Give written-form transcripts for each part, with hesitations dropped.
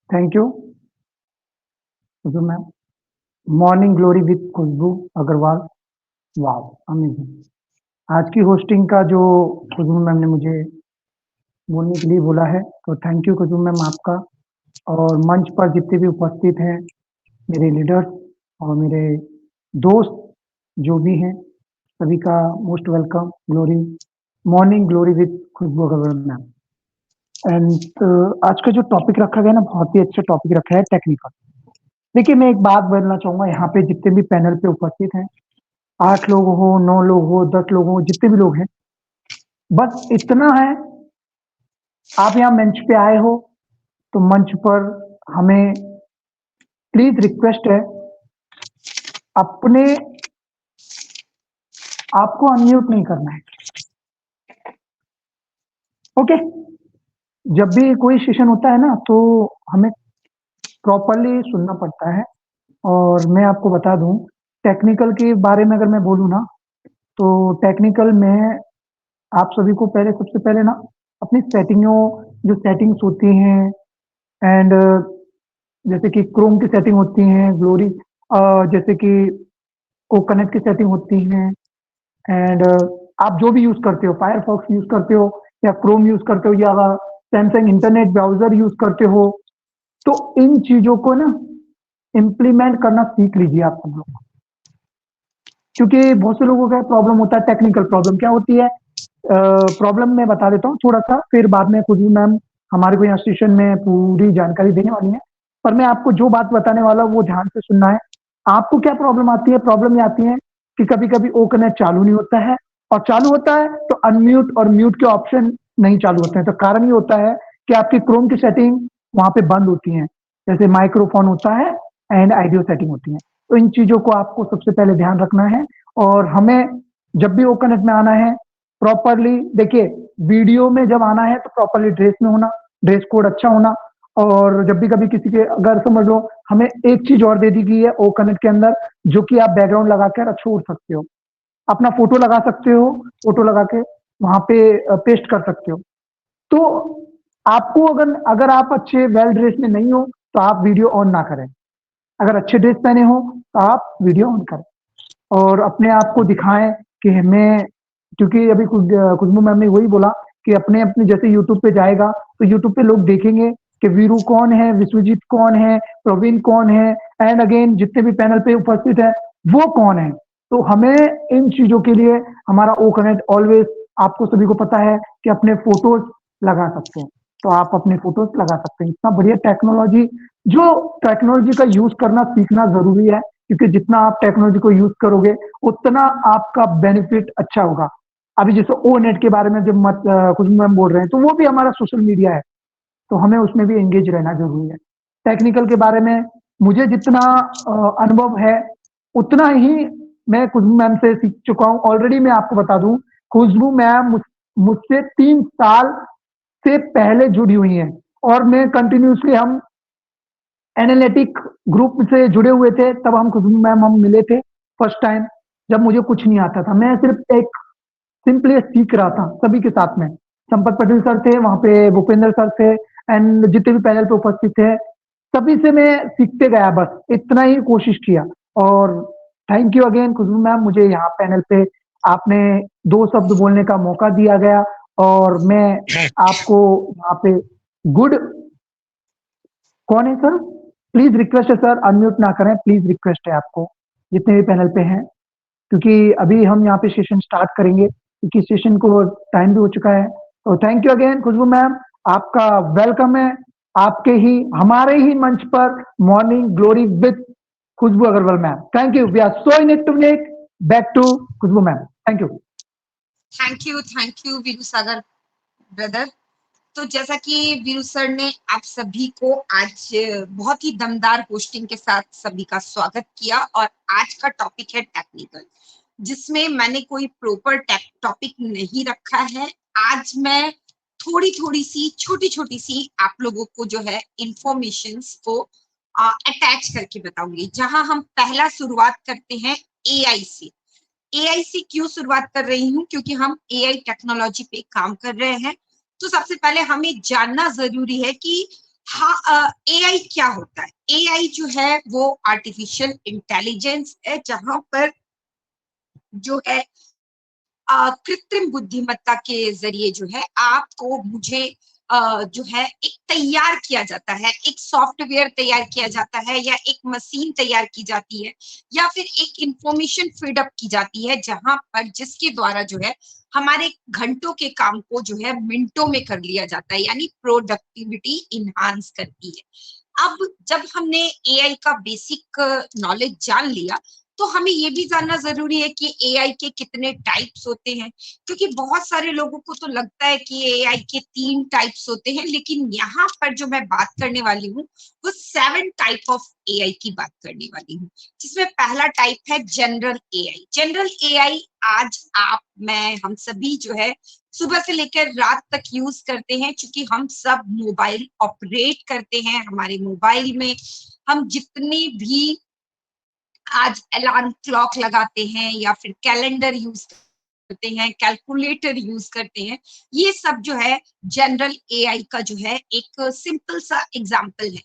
Thank you, Khushboo ma'am. Morning glory with Khushboo Agarwal. Wow, amazing. आज की hosting का जो खुशबू मैम ने मुझे बोलने के लिए बोला है, तो थैंक यू खुशबू मैम आपका। और मंच पर जितने भी उपस्थित हैं, मेरे लीडर्स और मेरे दोस्त जो भी हैं, सभी का most welcome. Glory morning glory with Khushboo Agarwal ma'am. And आज का जो टॉपिक रखा गया ना, बहुत ही अच्छा टॉपिक रखा है, टेक्निकल। देखिए, मैं एक बात बोलना चाहूंगा, यहाँ पे जितने भी पैनल पे उपस्थित हैं, 8 लोग हो, 9 लोग हो, 10 लोग हो, जितने भी लोग हैं, बस इतना है, आप यहाँ मंच पे आए हो तो मंच पर हमें प्लीज रिक्वेस्ट है, अपने आप को अनम्यूट नहीं करना है। ओके। जब भी कोई सेशन होता है ना, तो हमें प्रॉपरली सुनना पड़ता है। और मैं आपको बता दूं, टेक्निकल के बारे में अगर मैं बोलूँ ना, तो टेक्निकल में आप सभी को पहले, सबसे पहले ना, अपनी सेटिंगों, जो सेटिंग्स होती हैं, एंड जैसे कि क्रोम की सेटिंग होती हैं, ग्लोरी जैसे कि कोकोनट की सेटिंग होती हैं, एंड आप जो भी यूज करते हो, फायरफॉक्स यूज करते हो या क्रोम यूज करते हो या सैमसंग इंटरनेट ब्राउजर यूज करते हो, तो इन चीजों को ना इम्प्लीमेंट करना सीख लीजिए आप सब लोग। क्योंकि बहुत से लोगों का प्रॉब्लम होता है, टेक्निकल प्रॉब्लम क्या होती है। प्रॉब्लम मैं बता देता हूँ थोड़ा सा, फिर बाद में खुद मैम हमारे को यहाँ स्टेशन में पूरी जानकारी देने वाली है। पर मैं आपको जो बात बताने वाला हूँ वो ध्यान से सुनना है। आपको क्या प्रॉब्लम आती है? प्रॉब्लम ये आती है कि कभी कभी ओ कनेक्ट चालू नहीं होता है, और चालू होता है तो अनम्यूट और म्यूट के ऑप्शन नहीं चालू होते हैं। तो कारण ये होता है कि आपकी क्रोम की सेटिंग वहां पे बंद होती है, जैसे माइक्रोफोन होता है एंड आइडियो सेटिंग होती है। तो इन चीजों को आपको सबसे पहले ध्यान रखना है। और हमें जब भी ओ कनेक्ट में आना है, प्रॉपरली देखिए, वीडियो में जब आना है तो प्रॉपरली ड्रेस में होना, ड्रेस कोड अच्छा होना। और जब भी कभी किसी के, अगर समझ लो हमें एक चीज और दे दी गई है ओ कनेक्ट के अंदर, जो कि आप बैकग्राउंड लगाकर छोड़ सकते हो, अपना फोटो लगा सकते हो, फोटो लगा के वहां पे पेस्ट कर सकते हो। तो आपको, अगर अगर आप अच्छे वेल ड्रेस में नहीं हो तो आप वीडियो ऑन ना करें। अगर अच्छे ड्रेस पहने हो तो आप वीडियो ऑन करें और अपने आप को दिखाएं कि मैं, क्योंकि अभी खुशबू मैम ने वही बोला कि अपने अपने जैसे यूट्यूब पे जाएगा तो यूट्यूब पे लोग देखेंगे कि वीरू कौन है, विश्वजीत कौन है, प्रवीण कौन है, एंड अगेन जितने भी पैनल पे उपस्थित है वो कौन है। तो हमें इन चीजों के लिए हमारा ओ कनेक्ट ऑलवेज, आपको सभी को पता है कि अपने फोटोज लगा सकते हैं, तो आप अपने फोटोज लगा सकते हैं। इतना बढ़िया टेक्नोलॉजी, जो टेक्नोलॉजी का यूज करना सीखना जरूरी है, क्योंकि जितना आप टेक्नोलॉजी को यूज करोगे उतना आपका बेनिफिट अच्छा होगा। अभी जैसे ओ नेट के बारे में जब मत कुछ मैम बोल रहे हैं, तो वो भी हमारा सोशल मीडिया है, तो हमें उसमें भी एंगेज रहना जरूरी है। टेक्निकल के बारे में मुझे जितना अनुभव है, उतना ही मैं खुशबू मैम से सीख चुका हूँ ऑलरेडी। मैं आपको बता दूं, खुशबू मैम मुझसे 3 साल से पहले जुड़ी हुई हैं, और मैं कंटिन्यूसली, हम एनालिटिक ग्रुप से जुड़े हुए थे, तब हम खुशबू मैम हम मिले थे फर्स्ट टाइम, जब मुझे कुछ नहीं आता था। मैं सिर्फ एक सिंपली सीख रहा था सभी के साथ में। संपत पटेल सर थे वहां पे, भूपेंद्र सर थे, एंड जितने भी पैनल पे उपस्थित थे, सभी से मैं सीखते गया, बस इतना ही कोशिश किया। और thank you again Khushboo ma'am, मुझे यहाँ पैनल पे आपने 2 शब्द बोलने का मौका दिया गया, और मैं आपको यहाँ पे गुड, कौन है सर? प्लीज रिक्वेस्ट है सर, अनम्यूट ना करें, प्लीज रिक्वेस्ट है आपको, जितने भी पैनल पे हैं, क्योंकि अभी हम यहाँ पे सेशन स्टार्ट करेंगे, क्योंकि सेशन को टाइम भी हो चुका है। तो thank you again Khushboo ma'am, आपका वेलकम है आपके ही, हमारे ही मंच पर, morning glory with Khushboo Agarwal ma'am. Thank you, we are so in it to make back to Khushboo ma'am. Thank you. Thank you Veeru Sagar brother. तो जैसा कि वीरू सर ने आप सभी को आज बहुत ही दमदार पोस्टिंग के साथ सभी का स्वागत किया, और आज का टॉपिक है टेक्निकल, जिसमें मैंने कोई प्रॉपर टॉपिक नहीं रखा है। आज मैं थोड़ी थोड़ी सी छोटी छोटी सी आप लोगों को जो है इंफॉर्मेशंस को अटैच करके बताऊंगी। जहां हम पहला शुरुआत करते हैं एआई से। एआई से क्यों शुरुआत कर रही हूँ? क्योंकि हम एआई टेक्नोलॉजी पे काम कर रहे हैं। तो सबसे पहले हमें जानना जरूरी है कि हाँ, एआई क्या होता है? एआई जो है वो आर्टिफिशियल इंटेलिजेंस है, जहां पर जो है कृत्रिम बुद्धिमत्ता के जरिए जो है आपको मुझे जो है एक तैयार किया जाता है, एक सॉफ्टवेयर तैयार किया जाता है, या एक मशीन तैयार की जाती है, या फिर एक इंफॉर्मेशन फीड अप की जाती है, जहां पर जिसके द्वारा जो है हमारे घंटों के काम को जो है मिनटों में कर लिया जाता है, यानी प्रोडक्टिविटी इनहांस करती है। अब जब हमने एआई का बेसिक नॉलेज जान लिया, तो हमें ये भी जानना जरूरी है कि एआई के कितने टाइप्स होते हैं, क्योंकि बहुत सारे लोगों को तो लगता है कि एआई के 3 टाइप्स होते हैं, लेकिन यहाँ पर जो मैं बात करने वाली हूँ वो 7 टाइप ऑफ एआई की बात करने वाली हूँ, जिसमें पहला टाइप है जनरल एआई। जनरल एआई आज आप, मैं, हम सभी जो है सुबह से लेकर रात तक यूज करते हैं, क्योंकि हम सब मोबाइल ऑपरेट करते हैं। हमारे मोबाइल में हम जितनी भी आज अलार्म क्लॉक लगाते हैं, या फिर कैलेंडर यूज करते हैं, कैलकुलेटर यूज करते हैं, ये सब जो है जनरल एआई का जो है एक सिंपल सा एग्जांपल है।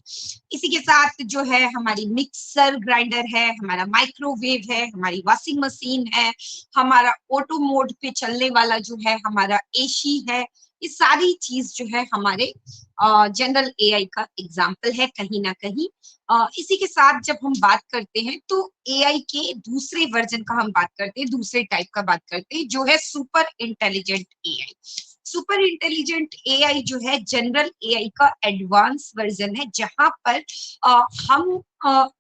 इसी के साथ जो है हमारी मिक्सर ग्राइंडर है, हमारा माइक्रोवेव है, हमारी वॉशिंग मशीन है, हमारा ऑटो मोड पे चलने वाला जो है हमारा एसी है। ये सारी चीज जो है हमारे जनरल एआई का एग्जांपल है कहीं ना कहीं। इसी के साथ जब हम बात करते हैं तो एआई के दूसरे वर्जन का हम बात करते हैं, दूसरे टाइप का बात करते हैं, जो है super intelligent AI. Super intelligent AI जो है जनरल एआई का एडवांस वर्जन है, जहां पर हम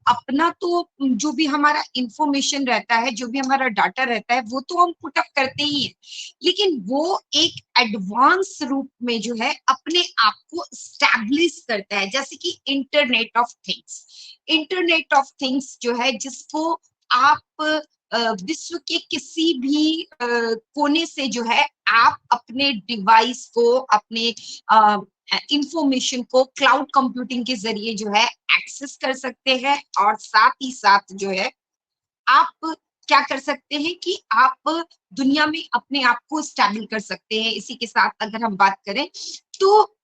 अपना तो जो भी हमारा इंफॉर्मेशन रहता है, जो भी हमारा डाटा रहता है, वो तो हम पुटअप करते ही हैं, लेकिन वो एक एडवांस रूप में जो है अपने आप को स्टैब्लिश करता है, जैसे कि internet of things. Internet of things जो है, जिसको आप विश्व के किसी भी कोने से जो है आप अपने डिवाइस को, अपने इंफॉर्मेशन को क्लाउड कंप्यूटिंग के जरिए जो है एक्सेस कर सकते हैं, और साथ ही साथ जो है आप क्या कर सकते हैं कि आप दुनिया में अपने आप को स्टैबल कर सकते हैं। इसी के साथ अगर हम बात करें तो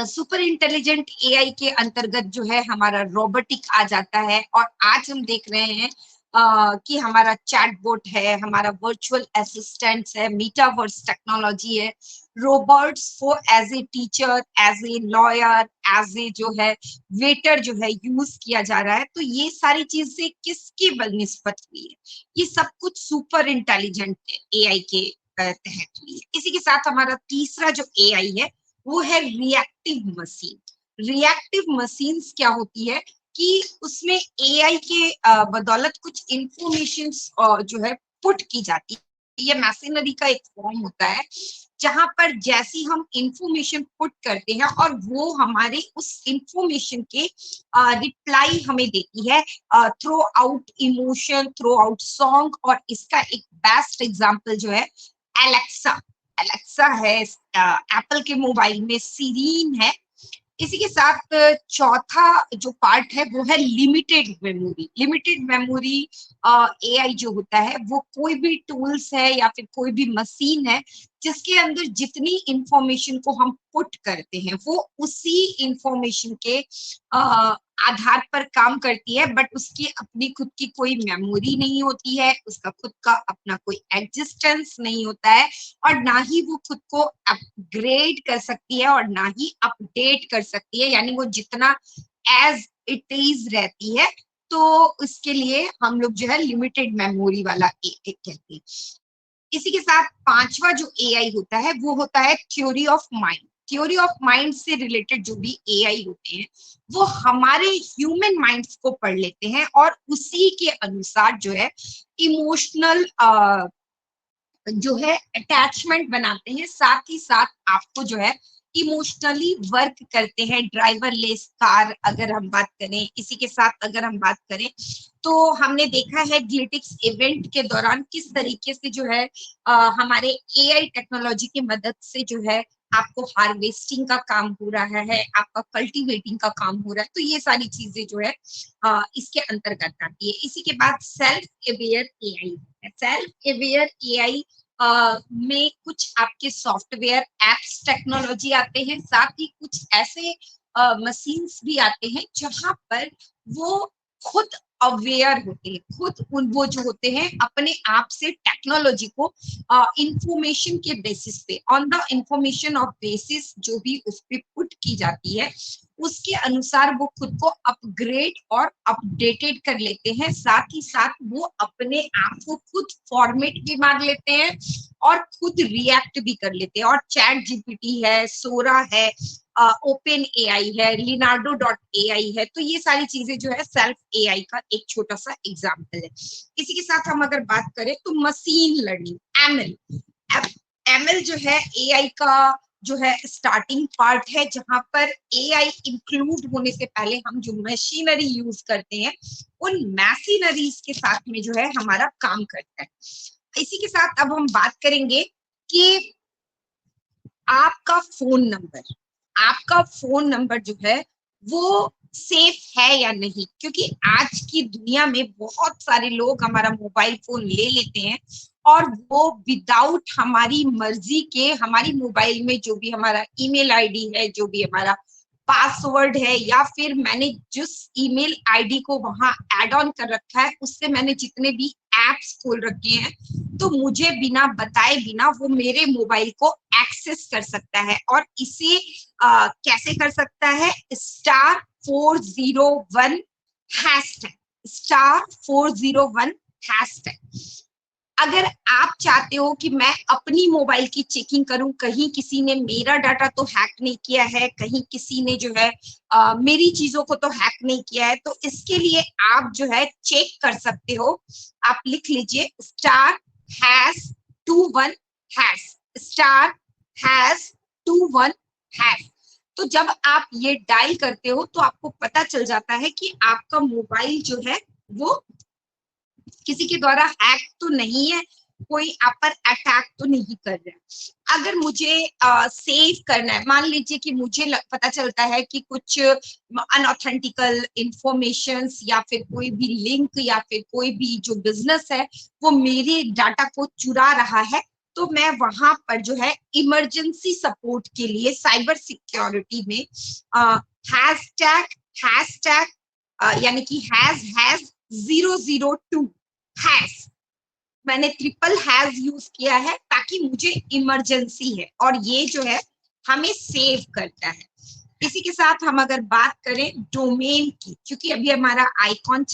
सुपर इंटेलिजेंट एआई के अंतर्गत जो है हमारा रोबोटिक आ जाता है, और आज हम देख रहे हैं कि हमारा चैटबॉट है, हमारा वर्चुअल असिस्टेंट्स है, मीटावर्स टेक्नोलॉजी है, रोबोट्स को as a teacher, as a lawyer, as a जो है वेटर जो है यूज किया जा रहा है। तो ये सारी चीजें किसकी बनिस्बत हुई है? ये सब कुछ सुपर इंटेलिजेंट एआई के तहत हुई है। इसी के साथ हमारा तीसरा जो एआई है वो है रिएक्टिव मशीन। रिएक्टिव मशीन्स क्या होती है कि उसमें एआई के बदौलत कुछ इंफॉर्मेशन जो है पुट की जाती है। ये मशीनरी का एक फॉर्म होता है, जहां पर जैसी हम इंफॉर्मेशन पुट करते हैं और वो हमारे उस इंफॉर्मेशन के रिप्लाई हमें देती है through out emotion, through out song. और इसका एक बेस्ट एग्जांपल जो है एलेक्सा। एलेक्सा है, एप्पल के मोबाइल में सीरीन है। इसी के साथ चौथा जो पार्ट है वो है limited memory. Limited memory AI जो होता है वो कोई भी टूल्स है या फिर कोई भी मशीन है जिसके अंदर जितनी इंफॉर्मेशन को हम पुट करते हैं वो उसी इंफॉर्मेशन के आधार पर काम करती है, बट उसकी अपनी खुद की कोई मेमोरी नहीं होती है, उसका खुद का अपना कोई एग्जिस्टेंस नहीं होता है, और ना ही वो खुद को अपग्रेड कर सकती है और ना ही अपडेट कर सकती है। यानी वो जितना एज इट इज रहती है, तो उसके लिए हम लोग जो है लिमिटेड मेमोरी वाला कहते हैं। इसी के साथ पांचवा जो एआई होता है वो होता है theory of mind. Theory of mind से रिलेटेड जो भी एआई होते हैं वो हमारे ह्यूमन माइंड्स को पढ़ लेते हैं और उसी के अनुसार जो है इमोशनल जो है अटैचमेंट बनाते हैं, साथ ही साथ आपको जो है इमोशनली वर्क करते हैं। ड्राइवरलेस कार अगर हम बात करें, इसी के साथ अगर हम बात करें तो हमने देखा है ग्लिटिक्स इवेंट के दौरान किस तरीके से जो है हमारे एआई टेक्नोलॉजी की मदद से जो है आपको हार्वेस्टिंग का काम हो रहा है, आपका कल्टीवेटिंग का काम हो रहा है। तो ये सारी चीजें जो है इसके अंतर्गत आती है। इसी के बाद self aware AI. Self aware AI में कुछ आपके सॉफ्टवेयर एप्स टेक्नोलॉजी आते हैं, साथ ही कुछ ऐसे मशीन्स भी आते हैं जहां पर वो खुद अवेयर होते हैं, खुद वो जो होते हैं अपने आप से टेक्नोलॉजी को इंफॉर्मेशन के बेसिस पे, on the information of basis जो भी उस पे पुट की जाती है उसके अनुसार वो खुद को अपग्रेड और अपडेटेड कर लेते हैं। साथ ही साथ वो अपने आप को खुद फॉर्मेट भी मार लेते हैं और खुद रिएक्ट भी कर लेते हैं। और चैट जीपीटी है, सोरा है, ओपन एआई है, लिनार्डो डॉट एआई है, तो ये सारी चीजें जो है सेल्फ एआई का एक छोटा सा एग्जाम्पल है। इसी के साथ हम अगर बात करें तो मशीन लर्निंग, एमएल, एमएल जो है एआई का जो है स्टार्टिंग पार्ट है, जहां पर एआई इंक्लूड होने से पहले हम जो मशीनरी यूज करते हैं उन मशीनरीज के साथ में जो है हमारा काम करता है। इसी के साथ अब हम बात करेंगे कि आपका फोन नंबर जो है वो सेफ है या नहीं, क्योंकि आज की दुनिया में बहुत सारे लोग हमारा मोबाइल फोन ले लेते हैं और वो विदाउट हमारी मर्जी के हमारी मोबाइल में जो भी हमारा ईमेल आईडी है, जो भी हमारा पासवर्ड है, या फिर मैंने जिस ईमेल आईडी को वहां ऐड ऑन कर रखा है उससे मैंने जितने भी एप्स खोल रखे हैं, तो मुझे बिना बताए बिना वो मेरे मोबाइल को एक्सेस कर सकता है। और इसे कैसे कर सकता है? *401 *401#। अगर आप चाहते हो कि मैं अपनी मोबाइल की चेकिंग करूं, कहीं किसी ने मेरा डाटा तो हैक नहीं किया है, कहीं किसी ने जो है मेरी चीजों को तो हैक नहीं किया है, तो इसके लिए आप जो है चेक कर सकते हो। आप लिख लीजिए *#21#*#21#। तो जब आप ये डायल करते हो तो आपको पता चल जाता है कि आपका मोबाइल जो है वो किसी के द्वारा हैक तो नहीं है, कोई आप पर अटैक तो नहीं कर रहा है। अगर मुझे सेव करना है, मान लीजिए कि मुझे पता चलता है कि कुछ अनऑथेंटिकल इंफॉर्मेशन या फिर कोई भी लिंक या फिर कोई भी जो बिजनेस है वो मेरे डाटा को चुरा रहा है, तो मैं वहां पर जो है इमरजेंसी सपोर्ट के लिए साइबर सिक्योरिटी में हैशटैग यानी कि हैज 002 हैश, मैंने ट्रिपल हैज यूज किया है ताकि मुझे इमरजेंसी है और ये जो है हमें सेव करता है। इसी के साथ हम अगर बात करें डोमेन की, क्योंकि अभी हमारा आइकॉन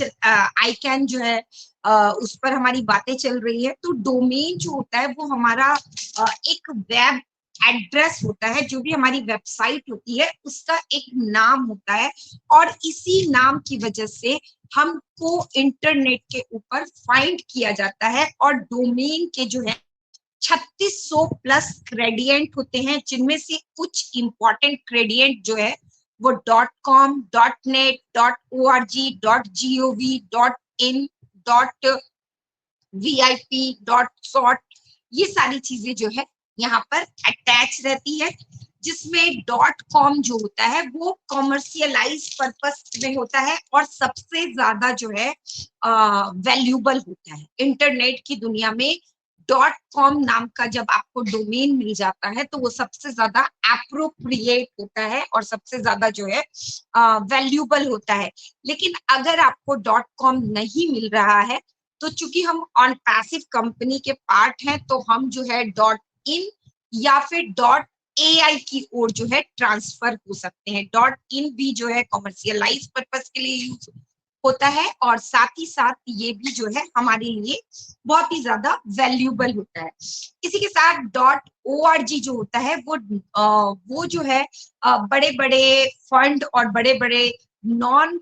जो है उस पर हमारी बातें चल रही है, तो डोमेन जो होता है वो हमारा एक वेब एड्रेस होता है, जो भी हमारी वेबसाइट होती है उसका एक नाम होता है, और इसी नाम की वजह से हमको इंटरनेट के ऊपर फाइंड किया जाता है। और डोमेन के जो है 3600 प्लस ग्रेडियंट होते हैं, जिनमें से कुछ इंपॉर्टेंट ग्रेडियंट जो है वो .com, .net, .org, .gov, .in, .vip, .sort, ये सारी चीजें जो है यहाँ पर अटैच रहती है, जिसमें .com जो होता है वो कॉमर्शियलाइज पर्पस में होता है और सबसे ज्यादा जो है वैल्यूबल होता है। इंटरनेट की दुनिया में .com नाम का जब आपको डोमेन मिल जाता है तो वो सबसे ज्यादा एप्रोप्रिएट होता है और सबसे ज्यादा जो है वैल्यूबल होता है। लेकिन अगर आपको .com नहीं मिल रहा है तो चूंकि हम ऑन पैसिव कंपनी के पार्ट हैं, तो हम जो है .in या फिर .ai की ओर जो है ट्रांसफर हो सकते हैं। .in भी जो है कॉमर्शियलाइज पर्पस के लिए यूज होता है और साथ ही साथ ये भी जो है हमारे लिए बहुत ही ज्यादा वैल्यूबल होता है। इसी के साथ .org जो होता है वो जो है बड़े बड़े फंड और बड़े बड़े नॉन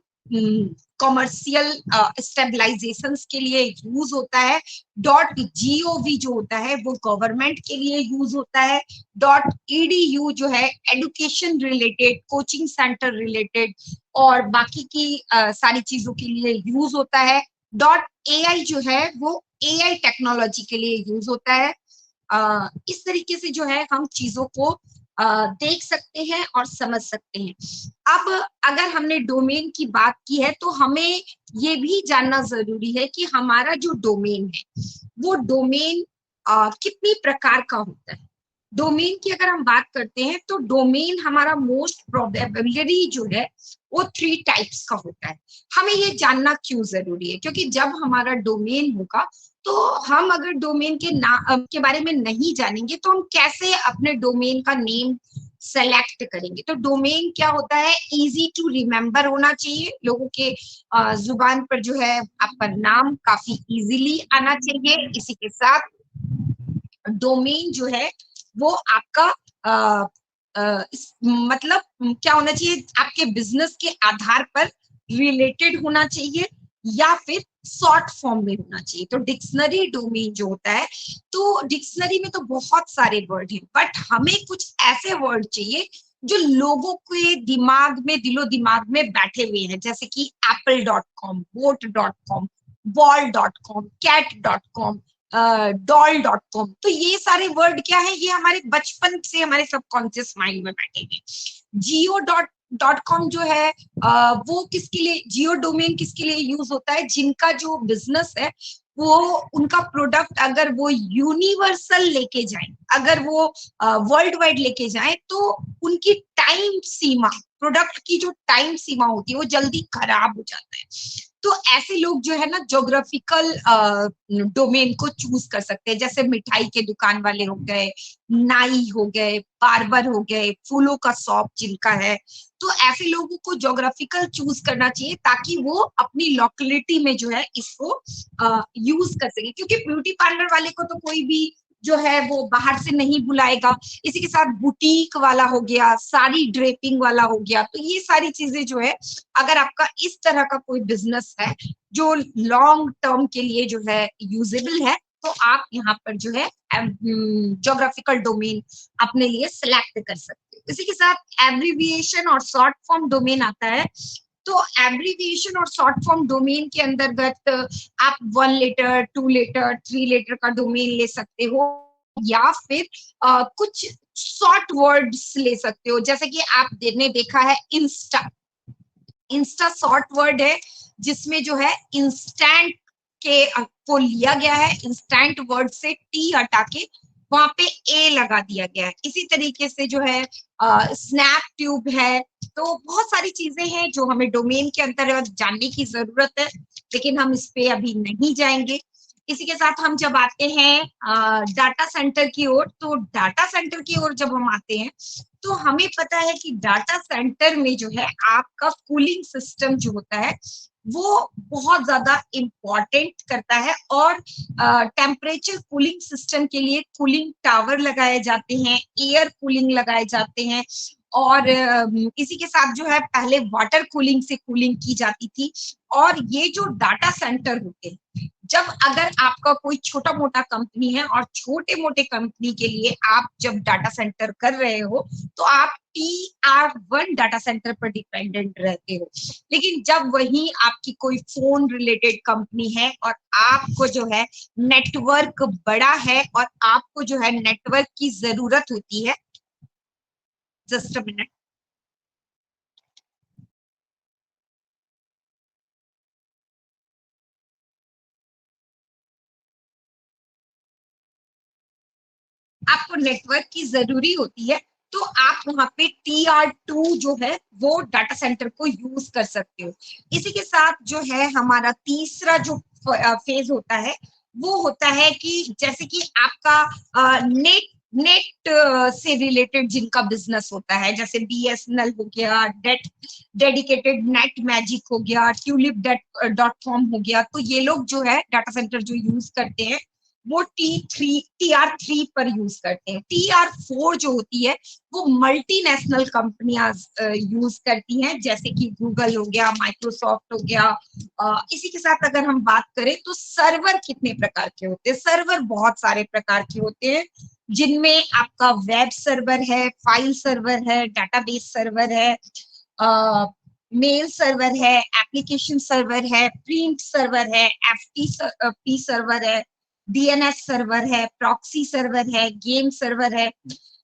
कॉमर्शियल स्टेबलाइजेशंस के लिए यूज होता है। .gov जो होता है वो गवर्नमेंट के लिए यूज होता है। .edu जो है education related, coaching centre related और बाकी की सारी चीजों के लिए यूज होता है। .ai जो है वो AI टेक्नोलॉजी के लिए यूज होता है। इस तरीके से जो है हम चीजों को देख सकते हैं और समझ सकते हैं। अब अगर हमने डोमेन की बात की है तो हमें ये भी जानना जरूरी है कि हमारा जो डोमेन है वो डोमेन कितनी प्रकार का होता है। डोमेन की अगर हम बात करते हैं तो डोमेन हमारा मोस्ट प्रोबेबली जो है वो 3 टाइप्स का होता है। हमें ये जानना क्यों जरूरी है, क्योंकि जब हमारा डोमेन होगा तो हम अगर डोमेन के बारे में नहीं जानेंगे तो हम कैसे अपने डोमेन का नेम सेलेक्ट करेंगे। तो डोमेन क्या होता है, इजी टू रिमेम्बर होना चाहिए, लोगों के जुबान पर जो है आपका नाम काफी इजीली आना चाहिए। इसी के साथ डोमेन जो है वो आपका मतलब क्या होना चाहिए, आपके बिजनेस के आधार पर रिलेटेड होना चाहिए या फिर शॉर्ट फॉर्म में होना चाहिए। तो डिक्शनरी डोमेन जो होता है, तो डिक्शनरी में तो बहुत सारे वर्ड हैं, बट हमें कुछ ऐसे वर्ड चाहिए जो लोगों के दिमाग में, दिलो दिमाग में बैठे हुए हैं, जैसे कि apple.com, boat.com, ball.com, cat.com, doll.com। तो ये सारे वर्ड क्या है, ये हमारे बचपन से हमारे सबकॉन्शियस माइंड में बैठे हैं। जियो.com जो है वो किसके लिए, जियो डोमेन किसके लिए यूज होता है, जिनका जो बिजनेस है वो उनका प्रोडक्ट अगर वो यूनिवर्सल लेके जाए, अगर वो वर्ल्ड वाइड लेके जाए, तो उनकी टाइम सीमा, प्रोडक्ट की जो टाइम सीमा होती है वो जल्दी खराब हो जाता है। तो ऐसे लोग जो है ना ज्योग्राफिकल डोमेन को चूज कर सकते हैं, जैसे मिठाई के दुकान वाले हो गए, नाई हो गए, बार्बर हो गए, फूलों का शॉप जिनका है। तो ऐसे लोगों को ज्योग्राफिकल चूज करना चाहिए ताकि वो अपनी लोकेलिटी में जो है इसको यूज कर सके, क्योंकि ब्यूटी पार्लर वाले को तो कोई भी जो है वो बाहर से नहीं बुलाएगा। इसी के साथ बुटीक वाला हो गया, साड़ी ड्रेपिंग वाला हो गया। तो ये सारी चीजें जो है, अगर आपका इस तरह का कोई बिजनेस है जो लॉन्ग टर्म के लिए जो है यूजेबल है, तो आप यहाँ पर जो है ज्योग्राफिकल डोमेन अपने लिए सिलेक्ट कर सकते हो। इसी के साथ एब्रीविएशन और शॉर्ट फॉर्म डोमेन आता है। तो एब्रीविएशन और शॉर्ट फॉर्म डोमेन के अंतर्गत आप 1 लेटर, 2 लेटर, 3 लेटर का डोमेन ले सकते हो, या फिर कुछ शॉर्ट वर्ड्स ले सकते हो, जैसे कि आपने देखा है इंस्टा। इंस्टा शॉर्ट वर्ड है जिसमें जो है इंस्टेंट के को लिया गया है, इंस्टेंट वर्ड से टी हटा के वहां पे ए लगा दिया गया है। इसी तरीके से जो है स्नैप ट्यूब है। तो बहुत सारी चीजें हैं जो हमें डोमेन के अंतर्गत जानने की जरूरत है, लेकिन हम इस पे अभी नहीं जाएंगे। इसी के साथ हम जब आते हैं डाटा सेंटर की ओर, तो डाटा सेंटर की ओर जब हम आते हैं तो हमें पता है कि डाटा सेंटर में जो है आपका कूलिंग सिस्टम जो होता है वो बहुत ज्यादा इम्पोर्टेंट करता है, और टेम्परेचर कूलिंग सिस्टम के लिए कूलिंग टावर लगाए जाते हैं, एयर कूलिंग लगाए जाते हैं। और इसी के साथ जो है पहले वाटर कूलिंग से कूलिंग की जाती थी। और ये जो डाटा सेंटर होते हैं, जब अगर आपका कोई छोटा मोटा कंपनी है और छोटे मोटे कंपनी के लिए आप जब डाटा सेंटर कर रहे हो, तो आप TR1 डाटा सेंटर पर डिपेंडेंट रहते हो। लेकिन जब वही आपकी कोई फोन रिलेटेड कंपनी है और आपको जो है नेटवर्क बड़ा है और आपको जो है नेटवर्क की जरूरत होती है, जस्ट अ मिनट, आपको नेटवर्क की जरूरी होती है, तो आप वहां पे TR2 जो है वो डाटा सेंटर को यूज कर सकते हो। इसी के साथ जो है हमारा तीसरा जो फेज होता है वो होता है कि जैसे कि आपका नेट नेट से रिलेटेड जिनका बिजनेस होता है, जैसे BSNL हो गया, डेडिकेटेड नेट मैजिक हो गया, tulip.com हो गया। तो ये लोग जो है डाटा सेंटर जो यूज करते हैं वो TR3 पर यूज करते हैं। TR4 जो होती है वो मल्टीनेशनल कंपनियां यूज करती हैं, जैसे कि गूगल हो गया, माइक्रोसॉफ्ट हो गया। इसी के साथ अगर हम बात करें तो सर्वर कितने प्रकार के होते हैं, सर्वर बहुत सारे प्रकार के होते हैं, जिनमें आपका वेब सर्वर है, फाइल सर्वर है, डाटाबेस सर्वर है, मेल सर्वर है, एप्लीकेशन सर्वर है, प्रिंट सर्वर है, FTP सर्वर है, DNS सर्वर है, प्रॉक्सी सर्वर है, गेम सर्वर है।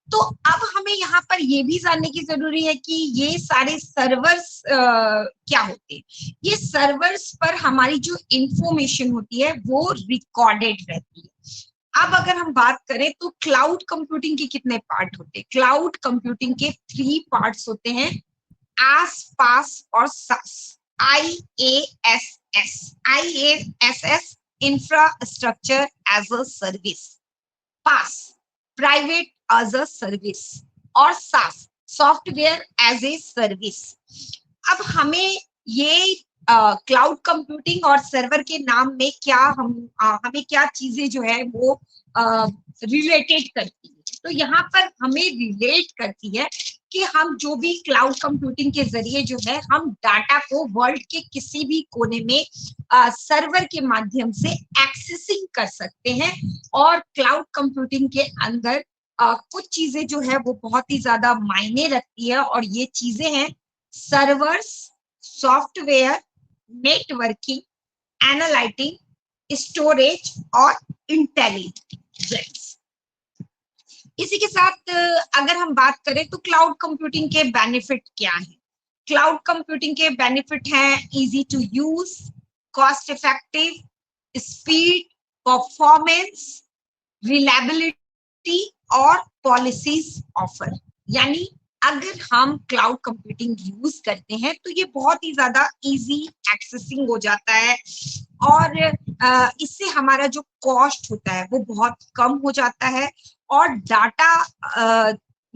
तो अब हमें यहाँ पर ये भी जानने की जरूरी है कि ये सारे सर्वर्स क्या होते हैं। ये सर्वर्स पर हमारी जो इंफॉर्मेशन होती है वो रिकॉर्डेड रहती है। अब अगर हम बात करें तो क्लाउड कंप्यूटिंग के कितने पार्ट होते हैं? क्लाउड कंप्यूटिंग के 3 पार्ट्स होते हैं, आस पास और SaaS. IaaS infrastructure as a service, PaaS private as a service, और SaaS software as a service. अब हमें ये क्लाउड कंप्यूटिंग और सर्वर के नाम में क्या हमें क्या चीजें जो है वो रिलेटेड करती है, तो यहाँ पर हमें रिलेट करती है कि हम जो भी क्लाउड कंप्यूटिंग के जरिए जो है हम डाटा को वर्ल्ड के किसी भी कोने में सर्वर के माध्यम से एक्सेसिंग कर सकते हैं। और क्लाउड कंप्यूटिंग के अंदर कुछ चीजें जो है वो बहुत ही ज्यादा मायने रखती है, और ये चीजें हैं servers, software, networking, analytic, storage और इंटेलिजेंस। इसी के साथ अगर हम बात करें तो क्लाउड कंप्यूटिंग के बेनिफिट क्या हैं? क्लाउड कंप्यूटिंग के बेनिफिट हैं easy to use, cost effective, speed, performance, reliability और पॉलिसीज ऑफर। यानी अगर हम क्लाउड कंप्यूटिंग यूज करते हैं तो ये बहुत ही ज्यादा इजी एक्सेसिंग हो जाता है, और इससे हमारा जो कॉस्ट होता है वो बहुत कम हो जाता है। और डाटा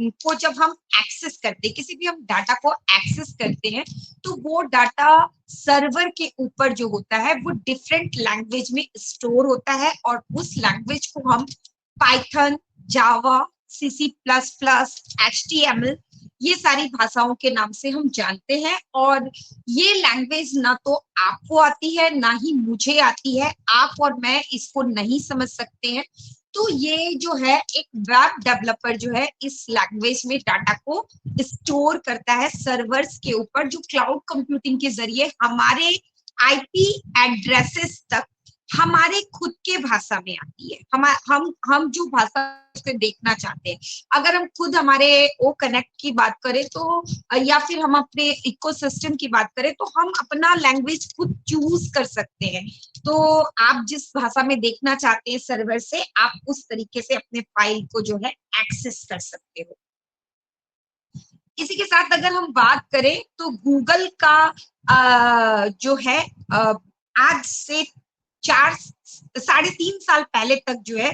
को जब हम एक्सेस करते हैं, किसी भी हम डाटा को एक्सेस करते हैं, तो वो डाटा सर्वर के ऊपर जो होता है वो डिफरेंट लैंग्वेज में स्टोर होता है, और उस लैंग्वेज को हम पाइथन, जावा, C++, HTML ये सारी भाषाओं के नाम से हम जानते हैं। और ये लैंग्वेज ना तो आपको आती है ना ही मुझे आती है, आप और मैं इसको नहीं समझ सकते हैं। तो ये जो है एक वेब डेवलपर जो है इस लैंग्वेज में डाटा को स्टोर करता है सर्वर्स के ऊपर, जो क्लाउड कंप्यूटिंग के जरिए हमारे IP एड्रेसेस तक हमारे खुद के भाषा में आती है। हम जो भाषा उसको देखना चाहते हैं, अगर हम खुद हमारे ओ कनेक्ट की बात करें तो, या फिर हम अपने इकोसिस्टम की बात करें तो हम अपना लैंग्वेज खुद चूज कर सकते हैं। तो आप जिस भाषा में देखना चाहते हैं सर्वर से, आप उस तरीके से अपने फाइल को जो है एक्सेस कर सकते हो। इसी के साथ अगर हम बात करें तो गूगल का जो है आज से 3.5 साल पहले तक जो है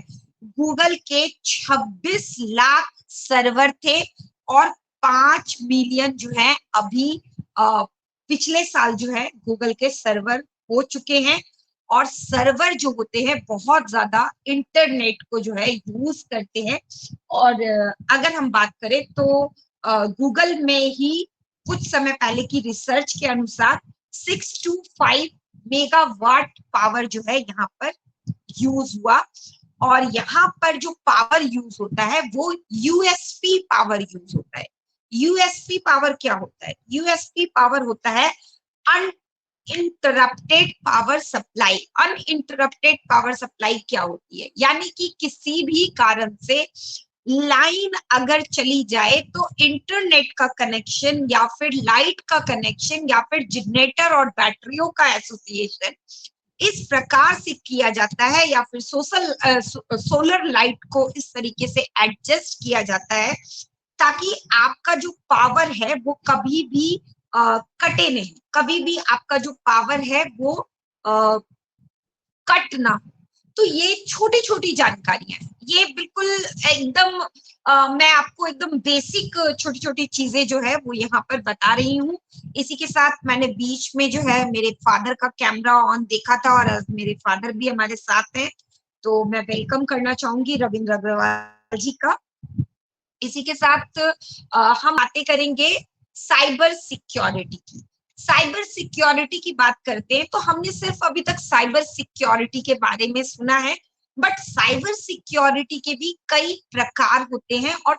गूगल के 26 लाख सर्वर थे, और 5 मिलियन जो है अभी पिछले साल जो है गूगल के सर्वर हो चुके हैं। और सर्वर जो होते हैं बहुत ज्यादा इंटरनेट को जो है यूज करते हैं। और अगर हम बात करें तो गूगल में ही कुछ समय पहले की रिसर्च के अनुसार 6 to 5 मेगावाट पावर जो है यहाँ पर यूज हुआ। और यहाँ पर जो पावर यूज होता है वो यूएसपी पावर यूज होता है। यूएसपी पावर क्या होता है? यूएसपी पावर होता है uninterrupted power supply. Uninterrupted power supply क्या होती है? यानी कि किसी भी कारण से लाइन अगर चली जाए तो इंटरनेट का कनेक्शन या फिर लाइट का कनेक्शन या फिर जनरेटर और बैटरियों का एसोसिएशन इस प्रकार से किया जाता है, या फिर सोलर लाइट को इस तरीके से एडजस्ट किया जाता है ताकि आपका जो पावर है वो कभी भी कटे नहीं, कभी भी आपका जो पावर है वो कट ना हो। तो ये छोटी छोटी जानकारियां हैं, ये बिल्कुल एकदम मैं आपको एकदम बेसिक छोटी छोटी चीजें जो है वो यहाँ पर बता रही हूँ। इसी के साथ मैंने बीच में जो है मेरे फादर का कैमरा ऑन देखा था, और मेरे फादर भी हमारे साथ हैं, तो मैं वेलकम करना चाहूंगी रविंद्र अग्रवाल जी का। इसी के साथ हम बातें करेंगे साइबर सिक्योरिटी की। साइबर सिक्योरिटी की बात करते हैं तो हमने सिर्फ अभी तक साइबर सिक्योरिटी के बारे में सुना है, बट साइबर सिक्योरिटी के भी कई प्रकार होते हैं, और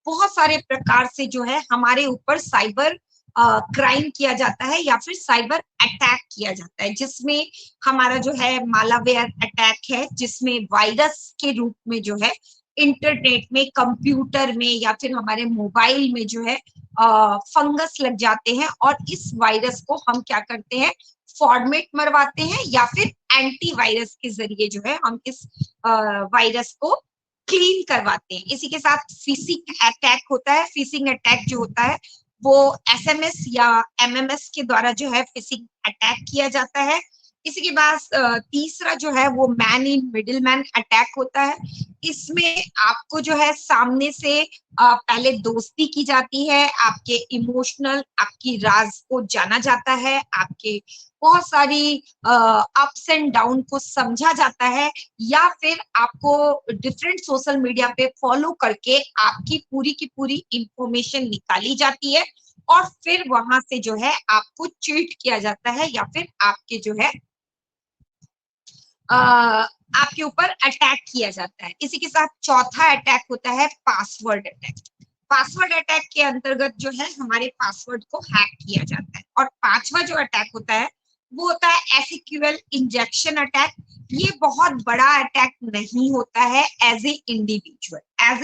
बहुत सारे प्रकार से जो है हमारे ऊपर साइबर क्राइम किया जाता है या फिर साइबर अटैक किया जाता है, जिसमें हमारा जो है मालावेयर अटैक है, जिसमें वायरस के रूप में जो है इंटरनेट में, कंप्यूटर में या फिर हमारे मोबाइल में जो है फंगस लग जाते हैं, और इस वायरस को हम क्या करते हैं, फॉर्मेट मरवाते हैं या फिर एंटीवायरस के जरिए जो है हम इस वायरस को क्लीन करवाते हैं। इसी के साथ फिशिंग अटैक होता है। फिशिंग अटैक जो होता है वो एसएमएस या एमएमएस के द्वारा जो है फिशिंग अटैक किया जाता है। इसी के बाद तीसरा जो है वो man in middle man attack होता है। इसमें आपको जो है सामने से पहले दोस्ती की जाती है, आपके इमोशनल, आपकी राज को जाना जाता है, आपके बहुत सारी अप्स एंड डाउन को समझा जाता है, या फिर आपको डिफरेंट सोशल मीडिया पे फॉलो करके आपकी पूरी की पूरी इंफॉर्मेशन निकाली जाती है और फिर वहां से जो है आपको चीट किया जाता है या फिर आपके जो है आपके ऊपर अटैक किया जाता है। इसी के साथ चौथा अटैक होता है पासवर्ड अटैक। पासवर्ड अटैक के अंतर्गत जो है हमारे पासवर्ड को हैक किया जाता है। और पांचवा जो अटैक होता है वो होता है एसक्यूएल इंजेक्शन अटैक। ये बहुत बड़ा अटैक नहीं होता है। एज ए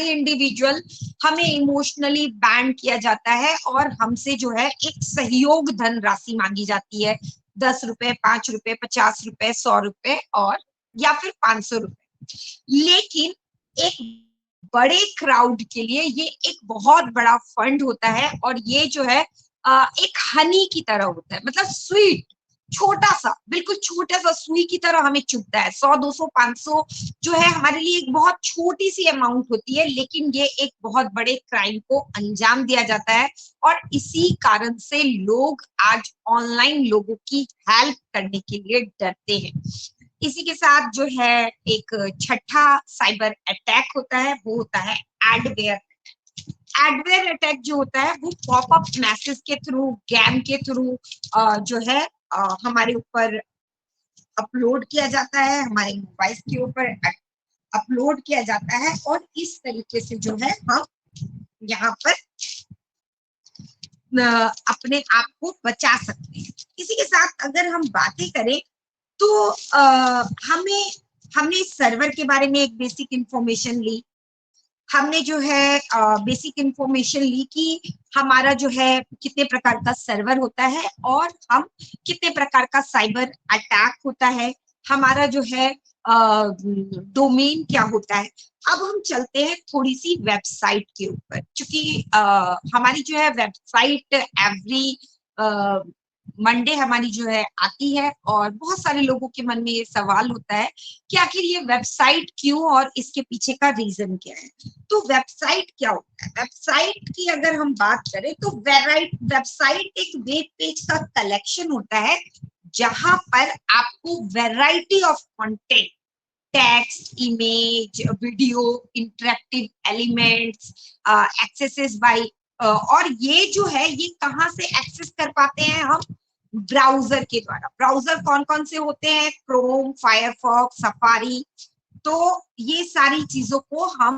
इंडिविजुअल हमें इमोशनली बैन किया जाता है और हमसे जो है एक सहयोग धन राशि मांगी जाती है, 10 रुपए, 5 रुपए, 50 रुपए, 100 रुपए और या फिर 500 रुपए। लेकिन एक बड़े क्राउड के लिए ये एक बहुत बड़ा फंड होता है और ये जो है एक हनी की तरह होता है, मतलब स्वीट, छोटा सा, बिल्कुल छोटा सा सुई की तरह हमें चुभता है। 100, 200, 500 जो है हमारे लिए एक बहुत छोटी सी अमाउंट होती है, लेकिन ये एक बहुत बड़े क्राइम को अंजाम दिया जाता है और इसी कारण से लोग आज ऑनलाइन लोगों की हेल्प करने के लिए डरते हैं। इसी के साथ जो है एक छठा साइबर अटैक होता है, वो होता है एडवेयर। एडवेयर अटैक जो होता है वो पॉपअप मैसेज के थ्रू, गैम के थ्रू जो है हमारे ऊपर अपलोड किया जाता है, हमारे मोबाइल के ऊपर अपलोड किया जाता है और इस तरीके से जो है हम यहाँ पर अपने आप को बचा सकते हैं। इसी के साथ अगर हम बातें करें तो हमने सर्वर के बारे में एक बेसिक इंफॉर्मेशन ली। हमने जो है बेसिक इंफॉर्मेशन ली कि हमारा जो है कितने प्रकार का सर्वर होता है और हम कितने प्रकार का साइबर अटैक होता है, हमारा जो है डोमेन क्या होता है। अब हम चलते हैं थोड़ी सी वेबसाइट के ऊपर, क्योंकि हमारी जो है वेबसाइट एवरी मंडे हमारी जो है आती है और बहुत सारे लोगों के मन में ये सवाल होता है कि आखिर ये वेबसाइट क्यों और इसके पीछे का रीजन क्या है। तो वेबसाइट क्या होता है? वेबसाइट की अगर हम बात करें तो वेबसाइट एक वेब पेज का कलेक्शन होता है जहां पर आपको variety of content, text, image, video, interactive elements accesses by और ये जो है ये कहाँ से एक्सेस कर पाते हैं हम? ब्राउजर के द्वारा। ब्राउजर कौन कौन से होते हैं? Chrome, Firefox, safari. तो ये सारी चीजों को हम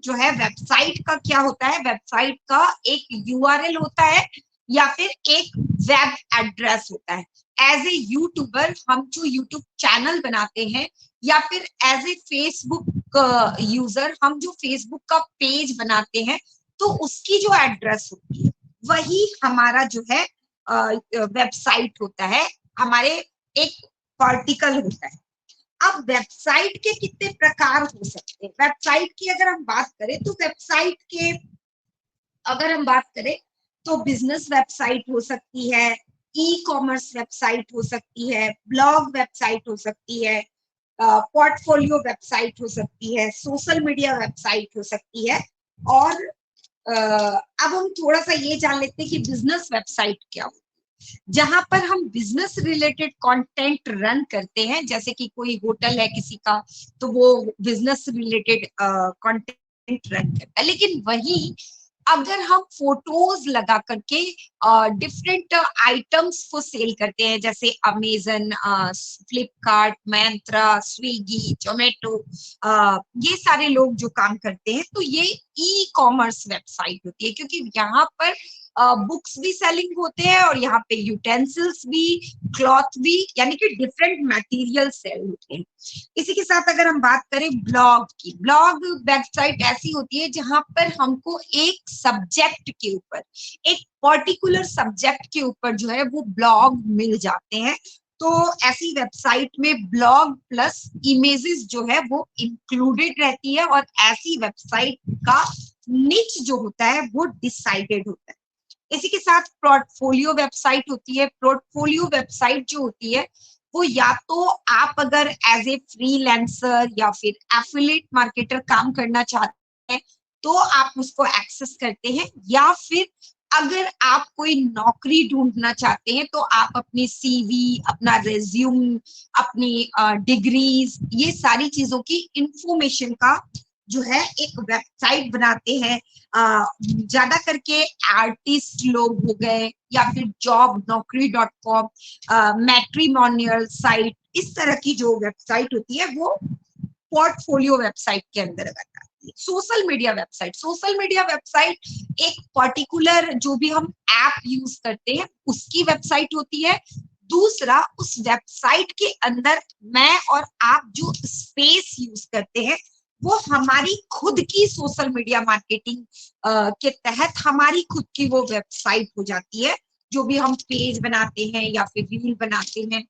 जो है वेबसाइट का क्या होता है, वेबसाइट का एक यूआरएल होता है या फिर एक वेब एड्रेस होता है। एज ए यूट्यूबर हम जो यूट्यूब चैनल बनाते हैं या फिर एज ए फेसबुक यूजर हम जो फेसबुक का पेज बनाते हैं तो उसकी जो एड्रेस होती है वही हमारा जो है वेबसाइट होता है, हमारे एक पार्टिकल होता है। अब वेबसाइट के कितने प्रकार हो सकते हैं? वेबसाइट की अगर हम बात करें तो वेबसाइट के अगर हम बात करें तो बिजनेस वेबसाइट हो सकती है, ई कॉमर्स वेबसाइट हो सकती है, ब्लॉग वेबसाइट हो सकती है, पोर्टफोलियो वेबसाइट हो सकती है, सोशल मीडिया वेबसाइट हो सकती है। और अब हम थोड़ा सा ये जान लेते हैं कि बिजनेस वेबसाइट क्या होती है, जहां पर हम बिजनेस रिलेटेड कंटेंट रन करते हैं। जैसे कि कोई होटल है किसी का तो वो बिजनेस रिलेटेड कंटेंट रन करता है, लेकिन वही अगर हम फोटोज लगा करके डिफरेंट आइटम्स को सेल करते हैं, जैसे अमेजन, फ्लिपकार्ट, मैंत्रा, स्विगी, जोमेटो, ये सारे लोग जो काम करते हैं, तो ये ई कॉमर्स वेबसाइट होती है, क्योंकि यहाँ पर बुक्स भी सेलिंग होते हैं और यहाँ पे यूटेंसिल्स भी, क्लॉथ भी, यानी कि डिफरेंट मटेरियल सेल होते हैं। इसी के साथ अगर हम बात करें ब्लॉग की, ब्लॉग वेबसाइट ऐसी होती है जहां पर हमको एक सब्जेक्ट के ऊपर, एक पर्टिकुलर सब्जेक्ट के ऊपर जो है वो ब्लॉग मिल जाते हैं। तो ऐसी वेबसाइट में ब्लॉग प्लस इमेजेस जो है वो इंक्लूडेड रहती है, और ऐसी वेबसाइट का निच जो होता है वो डिसाइडेड होता है। इसी के साथ पोर्टफोलियो वेबसाइट होती है। पोर्टफोलियो वेबसाइट जो होती है वो या तो आप अगर एज ए फ्रीलांसर या फिर एफिलिएट मार्केटर काम करना चाहते हैं तो आप उसको एक्सेस करते हैं, या फिर अगर आप कोई नौकरी ढूंढना चाहते हैं तो आप अपनी सीवी, अपना रेज्यूम, अपनी डिग्रीज, ये सारी चीजों की इंफॉर्मेशन का जो है एक वेबसाइट बनाते हैं। ज्यादा करके आर्टिस्ट लोग हो गए, या फिर जॉब नौकरी.com, मैट्रिमोनियल साइट, इस तरह की जो वेबसाइट होती है वो पोर्टफोलियो वेबसाइट के अंतर्गत आती है। Social media website, social media website एक पर्टिकुलर जो भी हम ऐप यूज करते हैं उसकी वेबसाइट होती है। दूसरा, उस वेबसाइट के अंदर मैं और आप जो स्पेस यूज करते हैं वो हमारी खुद की सोशल मीडिया मार्केटिंग के तहत हमारी खुद की वो वेबसाइट हो जाती है, जो भी हम पेज बनाते हैं या फिर रील बनाते हैं।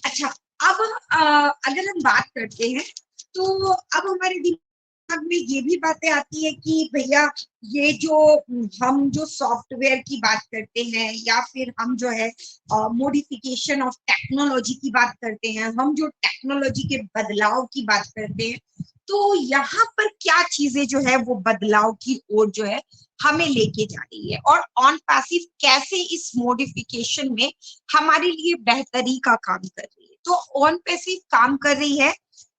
अच्छा, अब अगर हम बात करते हैं तो अब हमारे दिमाग में ये भी बातें आती है कि भैया ये जो हम जो सॉफ्टवेयर की बात करते हैं या फिर हम जो है मॉडिफिकेशन ऑफ टेक्नोलॉजी की बात करते हैं, हम जो टेक्नोलॉजी के बदलाव की बात करते हैं, तो यहाँ पर क्या चीजें जो है वो बदलाव की ओर जो है हमें लेके जा रही है, और ऑन पैसिव कैसे इस मॉडिफिकेशन में हमारे लिए बेहतरी का काम कर रही है। तो ऑन पैसिव काम कर रही है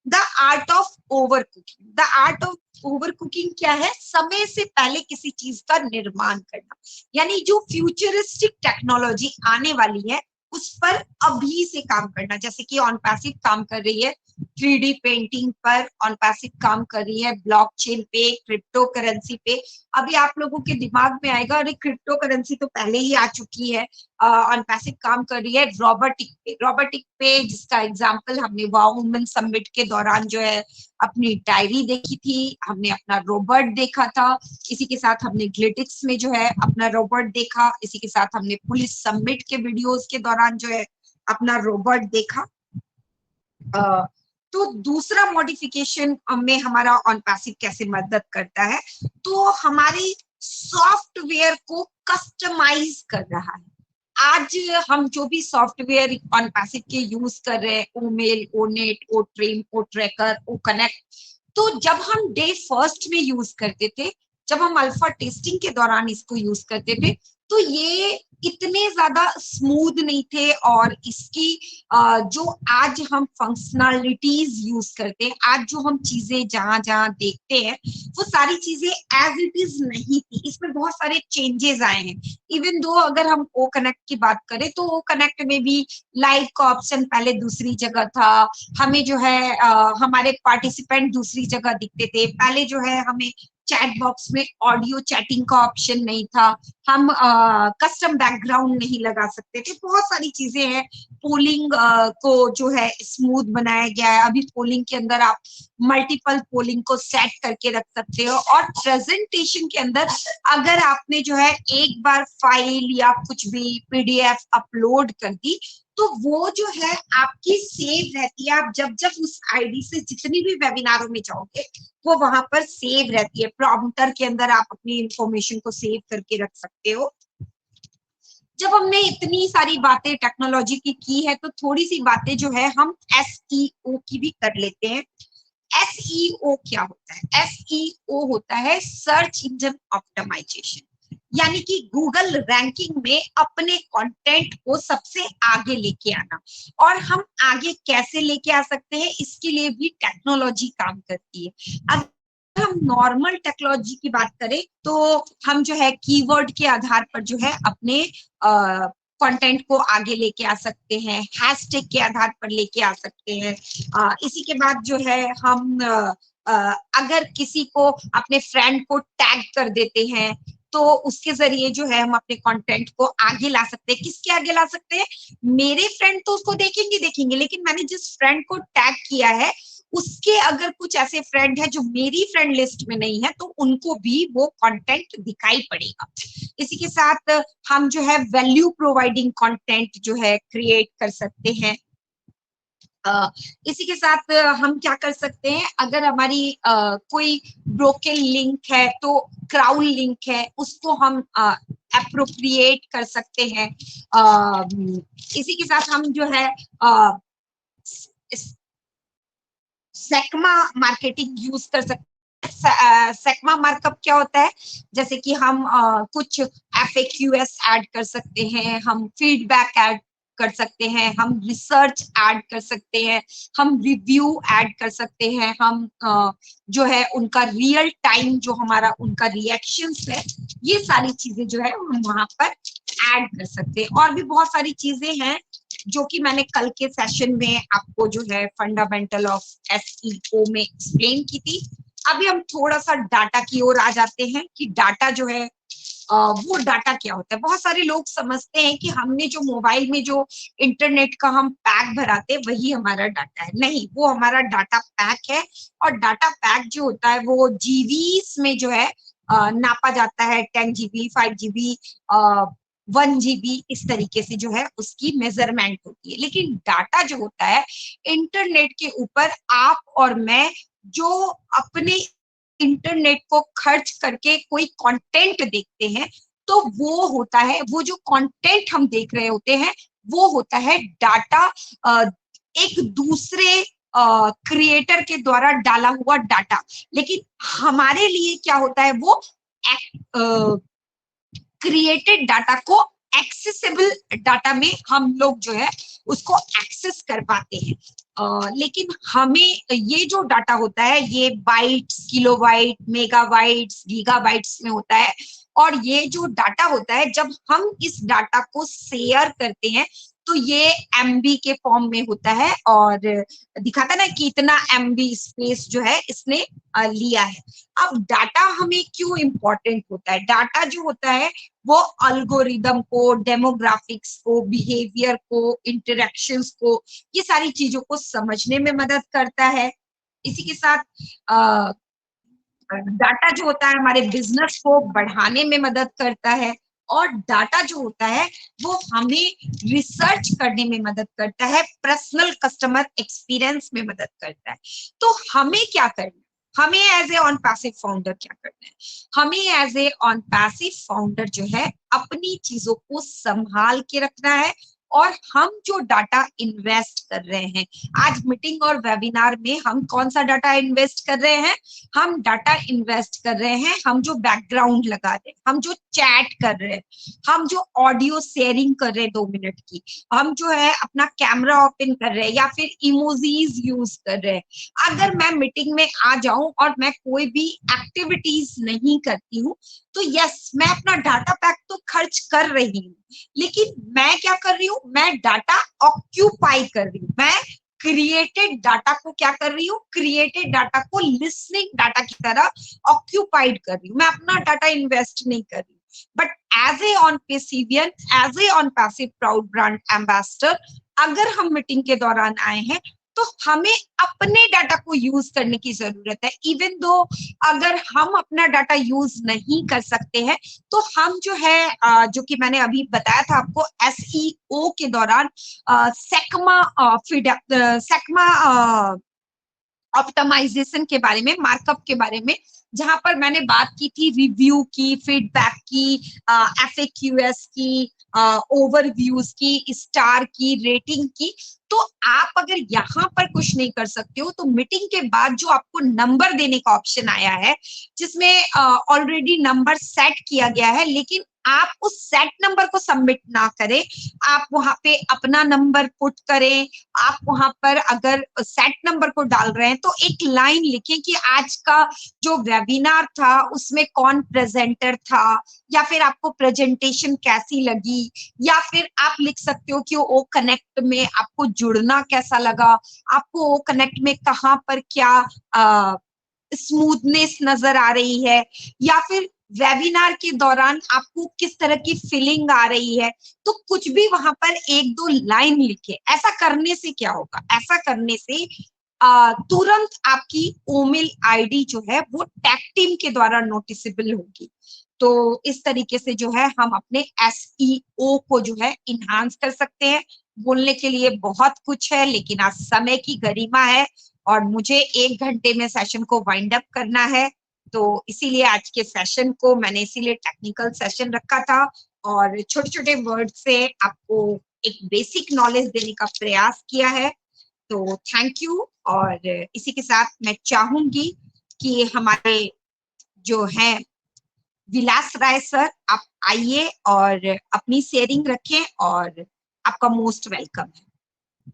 the art of over cooking. The art of over cooking क्या है? समय से पहले किसी चीज का निर्माण करना, यानी जो फ्यूचरिस्टिक टेक्नोलॉजी आने वाली है उस पर अभी से काम करना। जैसे कि ऑन पैसिव काम कर रही है 3D पेंटिंग पर, ऑन पैसिव काम कर रही है ब्लॉकचेन पे, क्रिप्टो करेंसी पे। अभी आप लोगों के दिमाग में आएगा अरे क्रिप्टो करेंसी तो पहले ही आ चुकी है। ऑन पैसिव काम कर रही है रोबोटिक पे। रोबोटिक पे जिसका एग्जांपल हमने वाओ वुमेन समिट के दौरान जो है अपनी डायरी देखी थी, हमने अपना रोबोट देखा था। इसी के साथ हमने ग्लिटिक्स में जो है अपना रोबोट देखा। इसी के साथ हमने पुलिस समिट के वीडियोस के दौरान जो है अपना रोबोट देखा। तो दूसरा मॉडिफिकेशन में हमारा ऑन पैसिव कैसे मदद करता है, तो हमारी सॉफ्टवेयर को कस्टमाइज कर रहा है। आज हम जो भी सॉफ्टवेयर ऑन पैसिव के यूज कर रहे हैं, ओमेल, ओनेट, ओट्रिम, ओट्रैकर, ओकनेक्ट, तो जब हम डे फर्स्ट में यूज करते थे, जब हम अल्फा टेस्टिंग के दौरान इसको यूज करते थे, तो ये इतने ज्यादा स्मूथ नहीं थे, और इसकी जो आज हम फंक्शनलिटीज यूज करते हैं, आज जो हम चीजें जहां जहां देखते हैं वो सारी चीजें एज इट इज नहीं थी। इसमें बहुत सारे चेंजेस आए हैं। इवन दो अगर हम ओ कनेक्ट की बात करें तो ओ कनेक्ट में भी लाइव का ऑप्शन पहले दूसरी जगह था, हमें जो है हमारे पार्टिसिपेंट दूसरी जगह दिखते थे। पहले जो है हमें चैट बॉक्स में ऑडियो चैटिंग का ऑप्शन नहीं था, हम कस्टम बैकग्राउंड नहीं लगा सकते थे। बहुत सारी चीजें हैं। पोलिंग को जो है स्मूथ बनाया गया है। अभी पोलिंग के अंदर आप मल्टीपल पोलिंग को सेट करके रख सकते हो, और प्रेजेंटेशन के अंदर अगर आपने जो है एक बार फाइल या कुछ भी पीडीएफ अपलोड कर दी तो वो जो है आपकी सेव रहती है। आप जब जब उस आईडी से जितनी भी वेबिनारों में जाओगे वो वहां पर सेव रहती है। प्रॉम्प्टर के अंदर आप अपनी इंफॉर्मेशन को सेव करके रख सकते हो। जब हमने इतनी सारी बातें टेक्नोलॉजी की है तो थोड़ी सी बातें जो है हम एसईओ की भी कर लेते हैं। एसईओ क्या होता है? एसईओ होता है सर्च इंजन ऑप्टिमाइजेशन, यानी कि गूगल रैंकिंग में अपने कंटेंट को सबसे आगे लेके आना। और हम आगे कैसे लेके आ सकते हैं, इसके लिए भी टेक्नोलॉजी काम करती है। अगर हम नॉर्मल टेक्नोलॉजी की बात करें तो हम जो है कीवर्ड के आधार पर जो है अपने कंटेंट को आगे लेके आ सकते हैं, हैशटैग के आधार पर लेके आ सकते हैं। इसी के बाद जो है हम अगर किसी को अपने फ्रेंड को टैग कर देते हैं तो उसके जरिए जो है हम अपने कंटेंट को आगे ला सकते हैं। किसके आगे ला सकते हैं? मेरे फ्रेंड तो उसको देखेंगे, लेकिन मैंने जिस फ्रेंड को टैग किया है उसके अगर कुछ ऐसे फ्रेंड है जो मेरी फ्रेंड लिस्ट में नहीं है तो उनको भी वो कंटेंट दिखाई पड़ेगा। इसी के साथ हम जो है वैल्यू प्रोवाइडिंग कंटेंट जो है क्रिएट कर सकते हैं। इसी के साथ हम क्या कर सकते हैं, अगर हमारी कोई ब्रोकन लिंक है तो क्राउड लिंक है उसको हम अप्रोप्रिएट कर सकते हैं। इसी के साथ हम जो है सेकमा मार्केटिंग यूज कर सकते हैं। सेकमा मार्कअप क्या होता है, जैसे कि हम कुछ FAQs ऐड कर सकते हैं, हम फीडबैक ऐड कर सकते हैं, हम रिसर्च ऐड कर सकते हैं, हम रिव्यू ऐड कर सकते हैं, हम जो है उनका रियल टाइम जो हमारा उनका रिएक्शंस है, ये सारी चीजें जो है हम वहां पर ऐड कर सकते हैं। और भी बहुत सारी चीजें हैं जो कि मैंने कल के सेशन में आपको जो है फंडामेंटल ऑफ SEO में एक्सप्लेन की थी। अभी हम थोड़ा सा डाटा की ओर आ जाते हैं कि डाटा जो है वो डाटा क्या होता है। बहुत सारे लोग समझते हैं कि हमने जो मोबाइल में जो इंटरनेट का हम पैक भराते हैं वही हमारा डाटा है। नहीं, वो हमारा डाटा पैक है। और डाटा पैक जो होता है वो जीबीस में जो है नापा जाता है। 10 GB, 5 GB, 1 GB, इस तरीके से जो है उसकी मेजरमेंट होती है। लेकिन डाटा जो होता है इंटरनेट के ऊपर आप और मैं जो अपने इंटरनेट को खर्च करके कोई कंटेंट देखते हैं, तो वो होता है, वो जो कंटेंट हम देख रहे होते हैं वो होता है डाटा, एक दूसरे क्रिएटर के द्वारा डाला हुआ डाटा। लेकिन हमारे लिए क्या होता है, वो क्रिएटेड डाटा को एक्सेसिबल डाटा में हम लोग जो है उसको एक्सेस कर पाते हैं। लेकिन हमें ये जो डाटा होता है ये बाइट्स, किलोबाइट, मेगाबाइट्स, गीगाबाइट्स में होता है। और ये जो डाटा होता है जब हम इस डाटा को शेयर करते हैं तो ये MB के फॉर्म में होता है और दिखाता ना कि इतना MB स्पेस जो है इसने लिया है। अब डाटा हमें क्यों इंपॉर्टेंट होता है? डाटा जो होता है वो अल्गोरिदम को, डेमोग्राफिक्स को, बिहेवियर को, इंटरेक्शंस को, ये सारी चीजों को समझने में मदद करता है। इसी के साथ डाटा जो होता है हमारे बिजनेस को बढ़ाने में मदद करता है। और डाटा जो होता है वो हमें रिसर्च करने में मदद करता है, पर्सनल कस्टमर एक्सपीरियंस में मदद करता है। तो हमें क्या करना है, हमें as a on passive founder क्या करना है? हमें as a on passive founder जो है अपनी चीजों को संभाल के रखना है। और हम जो डाटा इन्वेस्ट कर रहे हैं, आज मीटिंग और वेबिनार में हम कौन सा डाटा इन्वेस्ट कर रहे हैं? हम डाटा इन्वेस्ट कर रहे हैं, हम जो बैकग्राउंड लगा रहे हैं, हम जो चैट कर रहे हैं, हम जो ऑडियो शेयरिंग कर रहे हैं 2 मिनट की, हम जो है अपना कैमरा ओपन कर रहे हैं या फिर इमोजीज यूज कर रहे हैं। अगर मैं मीटिंग में आ जाऊं और मैं कोई भी एक्टिविटीज नहीं करती हूँ तो यस, मैं अपना डाटा पैक तो खर्च कर रही हूँ, लेकिन मैं क्या कर रही हूँ, मैं डाटा ऑक्यूपाई कर रही हूँ। मैं क्रिएटेड डाटा को क्या कर रही हूँ, क्रिएटेड डाटा को लिसनिंग डाटा की तरह ऑक्यूपाइड कर रही हूँ। मैं अपना डाटा इन्वेस्ट नहीं कर रही हूँ। But as a on passivian, as a on passive proud brand ambassador, अगर हम मीटिंग के दौरान आए हैं तो हमें अपने डाटा को यूज करने की जरूरत है। इवन दो अगर हम अपना डाटा यूज नहीं कर सकते हैं तो हम जो है जो कि मैंने अभी बताया था आपको SEO के दौरान सेकमा ऑप्टिमाइजेशन के बारे में, मार्कअप के बारे में, जहां पर मैंने बात की थी रिव्यू की, फीडबैक की, FAQs की, ओवरव्यूज की, स्टार की, रेटिंग की। तो आप अगर यहाँ पर कुछ नहीं कर सकते हो तो मीटिंग के बाद जो आपको नंबर देने का ऑप्शन आया है, जिसमें ऑलरेडी नंबर सेट किया गया है, लेकिन आप उस सेट नंबर को सबमिट ना करें, आप वहां पे अपना नंबर पुट करें। आप वहां पर अगर सेट नंबर को डाल रहे हैं तो एक लाइन लिखें कि आज का जो वेबिनार था उसमें कौन प्रेजेंटर था, या फिर आपको प्रेजेंटेशन कैसी लगी, या फिर आप लिख सकते हो कि ओ कनेक्ट में आपको जुड़ना कैसा लगा, आपको ओ कनेक्ट में कहाँ पर क्या स्मूथनेस नजर आ रही है, या फिर वेबिनार के दौरान आपको किस तरह की फीलिंग आ रही है। तो कुछ भी वहां पर 1-2 लाइन लिखे। ऐसा करने से क्या होगा, ऐसा करने से तुरंत आपकी ईमेल आईडी जो है वो टैग टीम के द्वारा नोटिसेबल होगी। तो इस तरीके से जो है हम अपने एसईओ को जो है इनहांस कर सकते हैं। बोलने के लिए बहुत कुछ है, लेकिन आज समय की गरिमा है और मुझे 1 घंटे में सेशन को वाइंड अप करना है। तो इसीलिए आज के सेशन को मैंने इसीलिए टेक्निकल सेशन रखा था और छोटे छोटे वर्ड से आपको एक बेसिक नॉलेज देने का प्रयास किया है। तो थैंक यू। और इसी के साथ मैं चाहूंगी कि हमारे जो है विलास राय सर, आप आइए और अपनी शेयरिंग रखें और आपका मोस्ट वेलकम है।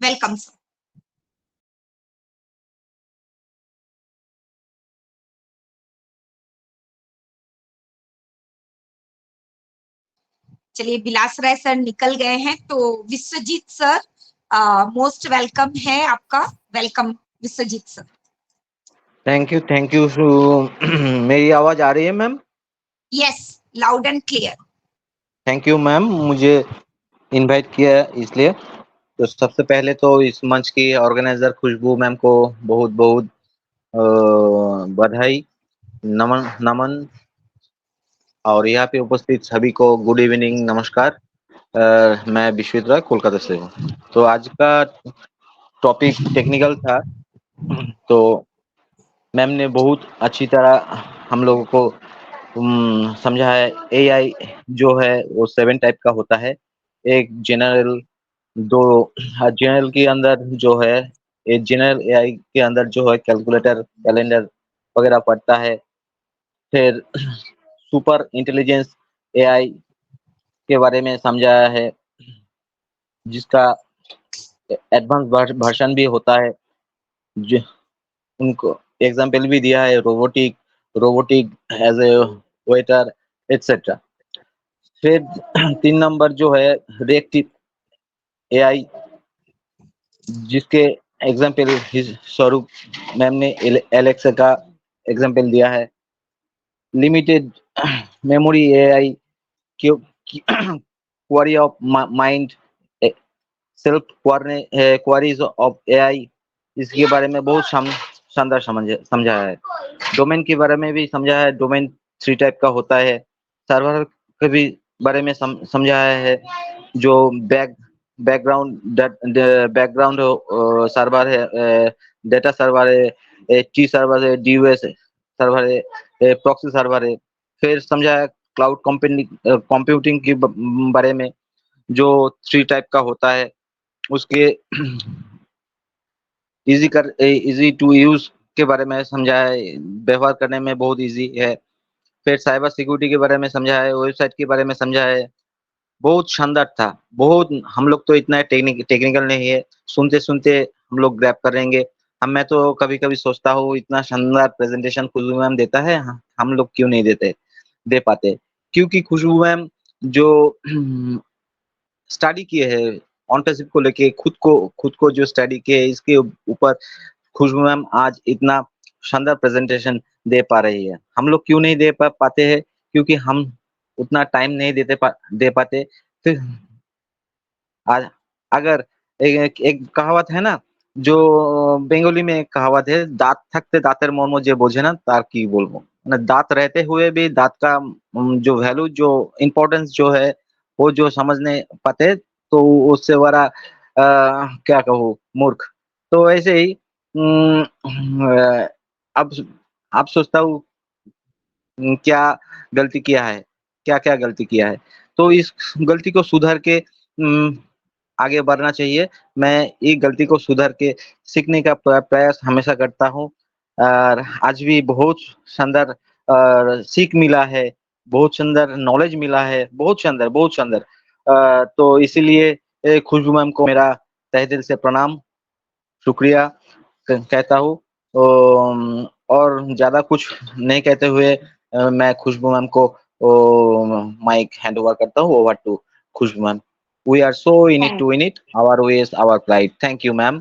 Welcome sir. चलिए, विलास राय सर निकल गए हैं, तो विश्वजीत सर मोस्ट वेलकम है आपका। Welcome Vishwajeet sir. Thank you. मेरी आवाज आ रही है ma'am? Yes, loud and clear. Thank you ma'am, मुझे इनवाइट किया इसलिए। तो सबसे पहले तो इस मंच की ऑर्गेनाइजर खुशबू मैम को बहुत बहुत बधाई, नमन और यहाँ पे उपस्थित सभी को गुड इवनिंग, नमस्कार। मैं विश्वजीत राय कोलकाता से हूँ। तो आज का टॉपिक टेक्निकल था, तो मैम ने बहुत अच्छी तरह हम लोगों को समझा है। एआई जो है वो 7 टाइप का होता है। एक जनरल, दो जनरल के अंदर जो है, एक जनरल एआई के अंदर जो है कैलकुलेटर, कैलेंडर वगैरह पड़ता है। फिर सुपर इंटेलिजेंस एआई के बारे में समझाया है, जिसका एडवांस वर्जन भी होता है। जो उनको एग्जाम्पल भी दिया है, robotic as a waiter etcetera. फिर 3 नंबर जो है रिएक्टिव एआई, जिसके एग्जाम्पल स्वरूप मैम ने एलेक्सा का एग्जाम्पल दिया है। Limited memory AI, query of mind, self queries of AI, इसके बारे में बहुत शानदार समझा है। डोमेन के बारे में भी समझा है। डोमेन 3 टाइप का होता है। सर्वर के भी बारे में समझाया है, जो बैकग्राउंड सर्वर है, डेटा सर्वर है, टी सर्वर है, डीओएस सर्वर है, प्रॉक्सी सर्वर है। फिर समझाया क्लाउड कंप्यूटिंग के बारे में, जो 3 टाइप का होता है। उसके इजी टू यूज के बारे में समझाया है, व्यवहार करने में बहुत इजी है। फिर साइबर सिक्योरिटी के बारे में समझाया है, वेबसाइट के बारे में समझाया है। बहुत शानदार था। बहुत, हम लोग तो इतना टेक्निकल नहीं है, सुनते सुनते हम लोग ग्रैब करेंगे। हम मैं तो कभी कभी सोचता हूँ, इतना शानदार प्रेजेंटेशन खुशबू मैम देता है, हम लोग क्यों नहीं दे पाते। क्योंकि खुशबू मैम जो स्टडी किए है ऑनरशिप को लेके, खुद को जो स्टडी किए है, इसके ऊपर खुशबू मैम आज इतना शानदार प्रेजेंटेशन दे पा रही है। हम लोग क्यों नहीं दे पाते हैं? क्योंकि हम उतना टाइम नहीं दे पाते। फिर आज अगर एक कहावत है ना, जो बेंगोली में एक कहावत है, दांत थकते दांतेर मर्म जे बोझे ना तार की बोलबो। दांत रहते हुए भी दांत का जो वैल्यू, जो इम्पोर्टेंस जो है, वो जो समझ नहीं पाते, तो उससे बड़ा क्या कहूँ, मूर्ख। तो ऐसे ही अब अब सोचता हूँ क्या गलती किया है, क्या गलती किया है, तो इस गलती को सुधर के आगे बढ़ना चाहिए। मैं ये गलती को सुधर के सीखने का प्रयास हमेशा करता हूँ। और आज भी बहुत शानदार सीख मिला है, बहुत सुंदर नॉलेज मिला है, बहुत शानदार। तो इसीलिए खुशबू मैम को मेरा तहे दिल से प्रणाम, शुक्रिया कहता हूँ। और ज्यादा कुछ नहीं कहते हुए मैं खुशबू मैम को माइक हैंड ओवर करता हूँ। Over to Khushboo ma'am. We are so in it to win it. Our ways, our pride. Thank you, ma'am.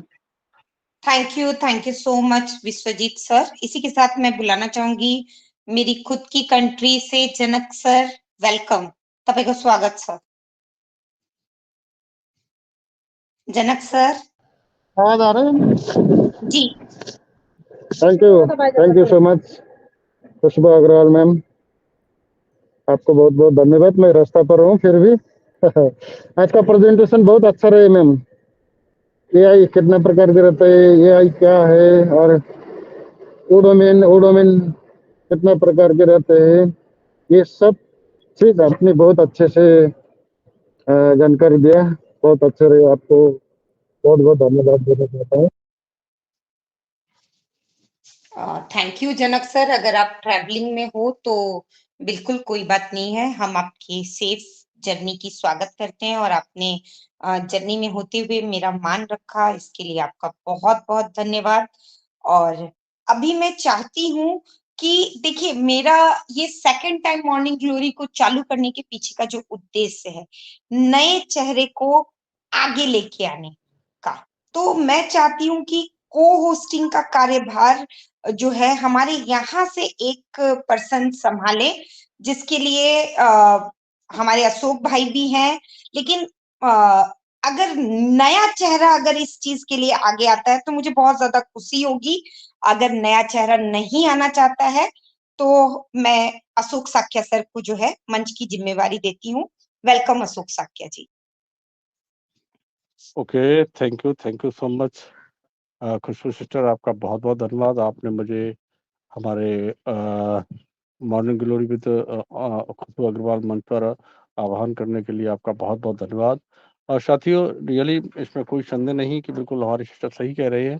Thank you so much Vishwajeet sir. इसी के साथ मैं बुलाना चाहूंगी मेरी खुद की कंट्री से जनक सर। वेलकम, तपाईँको स्वागत छ। जनक सर। आवाज आ रहा है? जी thank you so much Khushbu Agarwal ma'am, आपको बहुत बहुत धन्यवाद। मैं रास्ता पर हूँ फिर भी आज का प्रेजेंटेशन बहुत अच्छा रहे मैम। एआई कितना प्रकार के रहते हैं, एआई क्या है, और ओडोमेन कितना प्रकार के रहते हैं, ये सब चीज आपने बहुत अच्छे से जानकारी दिया। बहुत अच्छे रहे, आपको बहुत बहुत धन्यवाद देना चाहता हूँ। Thank you Janak sir. अगर आप ट्रैवलिंग में हो तो बिल्कुल कोई बात नहीं है, हम आपकी सेफ जर्नी की स्वागत करते हैं और आपने जर्नी में होते हुए मेरा मान रखा, इसके लिए आपका बहुत बहुत धन्यवाद। और अभी मैं चाहती हूँ कि देखिए, मेरा ये सेकंड टाइम मॉर्निंग ग्लोरी को चालू करने के पीछे का जो उद्देश्य है, नए चेहरे को आगे लेके आने का, तो मैं चाहती हूँ कि को होस्टिंग का कार्यभार जो है हमारे यहाँ से एक पर्सन संभाले, जिसके लिए हमारे अशोक भाई भी हैं। लेकिन अगर नया चेहरा अगर इस चीज के लिए आगे आता है तो मुझे बहुत ज्यादा खुशी होगी। अगर नया चेहरा नहीं आना चाहता है तो मैं अशोक साक्या सर को जो है मंच की जिम्मेवारी देती हूँ। Welcome Ashok Shakya ji. Okay, thank you so much Khushbu sister, आपका बहुत बहुत धन्यवाद। आपने मुझे हमारे मॉर्निंग ग्लोरी विद खुशबू अग्रवाल मंच पर आह्वान करने के लिए आपका बहुत बहुत धन्यवाद। और साथियों, रियली इसमें कोई संदेह नहीं कि बिल्कुल हमारे सिस्टर सही कह रहे हैं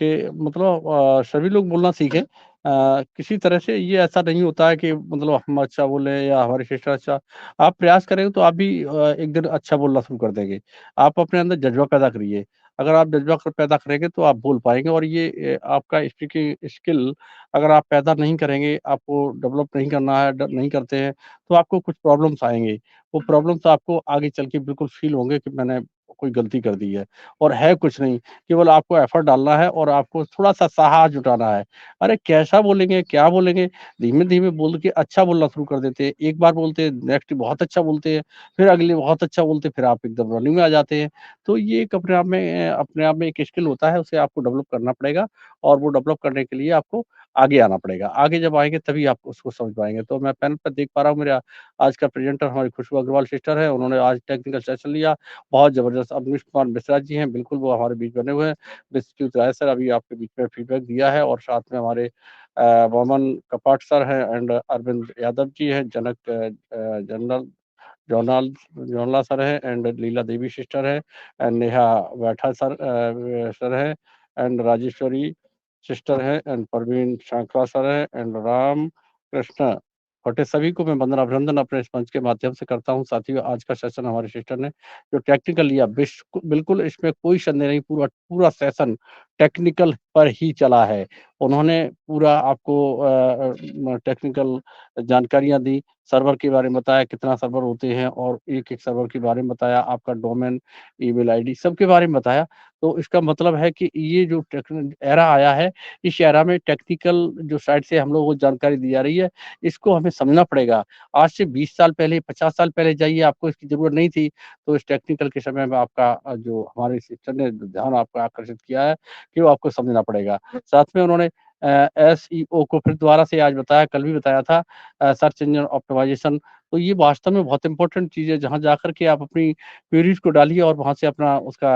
कि मतलब सभी लोग बोलना सीखें। किसी तरह से ये ऐसा नहीं होता है कि मतलब हम अच्छा बोले या हमारे सिस्टर अच्छा। आप प्रयास करेंगे तो आप भी एक दिन अच्छा बोलना शुरू कर देंगे। आप अपने अंदर जज्बा पैदा करिए। अगर आप जज्बा पैदा करेंगे तो आप बोल पाएंगे, और ये आपका स्पीकिंग स्किल अगर आप पैदा नहीं करेंगे, आपको डेवलप नहीं करना है, नहीं करते हैं, तो आपको कुछ प्रॉब्लम्स आएंगे। वो प्रॉब्लम्स आपको आगे चल के बिल्कुल फील होंगे कि मैंने कोई गलती कर दी है। और है कुछ नहीं, केवल आपको एफर्ट डालना है और आपको थोड़ा सा साहस जुटाना है। अरे कैसा बोलेंगे, क्या बोलेंगे, धीमे धीमे बोल के अच्छा बोलना शुरू कर देते हैं। एक बार बोलते हैं, नेक्स्ट बहुत अच्छा बोलते हैं, फिर अगले बहुत अच्छा बोलते हैं, फिर आप एकदम रनिंग में आ जाते हैं। तो ये एक अपने आप में एक स्किल होता है, उसे आपको डेवलप करना पड़ेगा। और वो डेवलप करने के लिए आपको आगे आना पड़ेगा। आगे जब आएँगे तभी आप उसको समझ पाएँगे। तो मैं पैनल पर देख पा रहा हूँ, मेरा आज का प्रेज़ेंटर हमारी खुशबू अग्रवाल सिस्टर है। उन्होंने आज टेक्निकल सेशन लिया, बहुत ज़बरदस्त। अवनीश कुमार मिश्रा जी हैं, बिल्कुल वो हमारे बीच बने हुए हैं। विस्तृत राय सर अभी आपके बीच में फीडबैक दिया है, और साथ में हमारे मोमन कपाट सर हैं, एंड अरविंद यादव जी हैं, जनक जनरल जोनाल जोनला सर है, एंड लीला देवी सिस्टर है, एंड नेहा बैठा सर है, एंड राजेश्वरी सिस्टर है, एंड परवीन शांकरा सर है, एंड राम कृष्ण भट्टे। सभी को मैं वंदन अभिनंदन अपने इस मंच के माध्यम से करता हूँ। साथियों, आज का सेशन हमारे सिस्टर ने जो टेक्निकल लिया, बिल्कुल इसमें कोई संदेह नहीं, पूरा पूरा सेशन टेक्निकल पर ही चला है। उन्होंने पूरा आपको टेक्निकल जानकारियां दी, सर्वर के बारे में बताया, कितना सर्वर होते हैं, और एक-एक सर्वर के बारे में बताया, आपका डोमेन, ईमेल आईडी सबके बारे में बताया। तो इसका मतलब है कि ये जो एरा आया है, इस एरा में टेक्निकल जो साइड से हम लोगों को जानकारी दी जा रही है, इसको हमें समझना पड़ेगा। आज से 20 साल पहले, 50 साल पहले जाइए, आपको इसकी ज़रूरत नहीं थी। तो इस टेक्निकल के समय में आपका जो हमारे सिस्टर ने ध्यान आपका आकर्षित किया है कि वो आपको समझना पड़ेगा। साथ में उन्होंने एसईओ को फिर दोबारा से आज बताया, कल भी बताया था, सर्च इंजन ऑप्टिमाइजेशन। तो ये वास्तव में बहुत इंपॉर्टेंट चीज़ है, जहाँ जाकर के आप अपनी क्वेरीज़ को डालिए और वहाँ से अपना उसका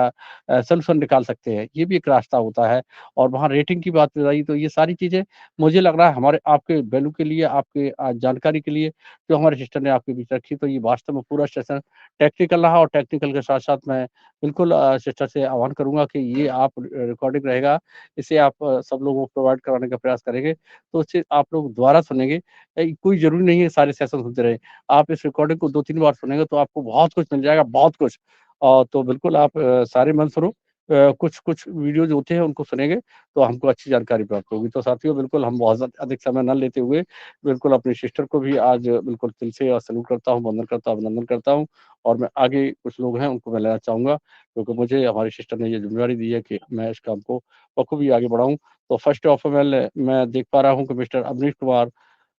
सॉल्यूशन निकाल सकते हैं। ये भी एक रास्ता होता है। और वहाँ रेटिंग की बात बताई, तो ये सारी चीज़ें मुझे लग रहा है हमारे आपके वैल्यू के लिए, आपके जानकारी के लिए जो हमारे सिस्टर ने आपके बीच रखी, तो ये वास्तव में पूरा सेशन टेक्निकल रहा। और टेक्निकल के साथ-साथ मैं बिल्कुल सिस्टर से आह्वान करूँगा कि ये आप रिकॉर्डिंग रहेगा, इसे आप सब लोगों को प्रोवाइड कराने का प्रयास करेंगे, तो उससे आप लोग दोबारा सुनेंगे। कोई ज़रूरी नहीं है सारे सेशन सुनते रहें। आप इस रिकॉर्डिंग को 2-3 बार सुनेंगे तो आपको बहुत कुछ मिल जाएगा, बहुत कुछ। तो बिल्कुल आप सारे मन सुनो। कुछ-कुछ वीडियोज़ होते हैं, उनको सुनेंगे तो हमको अच्छी जानकारी प्राप्त होगी। तो साथियों, बिल्कुल हम बहुत अधिक समय ना लेते हुए बिल्कुल अपनी सिस्टर को भी आज बिल्कुल दिल से सैल्यूट करता हूँ, वंदन करता हूँ, अभिनंदन करता हूँ। और मैं आगे कुछ लोग हैं उनको मैं लेना चाहूँगा, क्योंकि मुझे हमारी सिस्टर ने ये ज़िम्मेदारी दी है कि मैं इस काम को बखूबी आगे बढ़ाऊँ। तो फर्स्ट ऑफ ऑल मैं देख पा रहा हूँ कि मिस्टर अवनीश कुमार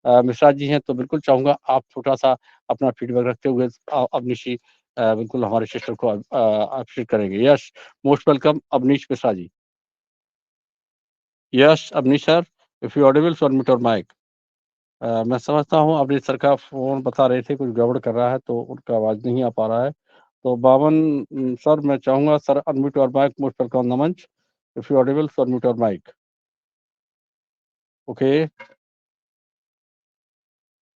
मिश्रा जी हैं, तो बिल्कुल चाहूँगा आप छोटा-सा अपना फीडबैक रखते हुए अवनीश जी बिल्कुल हमारे सिस्टर को अप्रिशिएट करेंगे। Yes, most welcome Avneesh Mishra ji. Yes Avneesh sir, if you audible so unmute your mike. मैं समझता हूँ अवनीश सर का फोन बता रहे थे कुछ गड़बड़ कर रहा है तो उनका आवाज नहीं आ पा रहा है। तो बावन सर मैं चाहूंगा sir unmute your mic, most welcome on the मंच, if you audible so unmute your mic. Okay,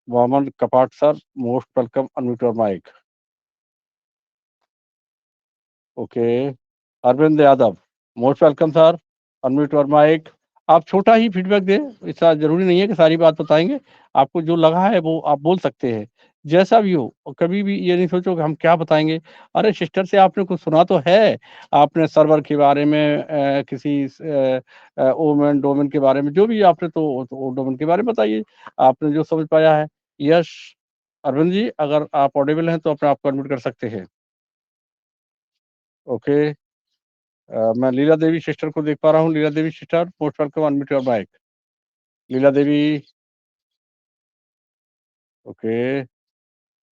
Vaman Kapat sir, most welcome, unmute your mic. Okay, Arvind Yadav, most welcome sir, unmute your mic. आप छोटा ही फीडबैक दें, ऐसा जरूरी नहीं है कि सारी बात बताएंगे, आपको जो लगा है वो आप बोल सकते हैं, जैसा भी हो। और कभी भी ये नहीं सोचो कि हम क्या बताएंगे। अरे सिस्टर से आपने कुछ सुना तो है, आपने सर्वर के बारे में किसी ओमेन डोमेन के बारे में जो भी आपने तो डोमेन के बारे में बताइए, आपने जो समझ पाया है। यश अरविंद जी, अगर आप ऑडिबल हैं तो अपने आप को अनम्यूट कर सकते हैं। ओके, मैं लीला देवी सिस्टर को देख पा रहा हूँ। Leela Devi sister, most welcome, unmute your mic. Leela Devi, okay.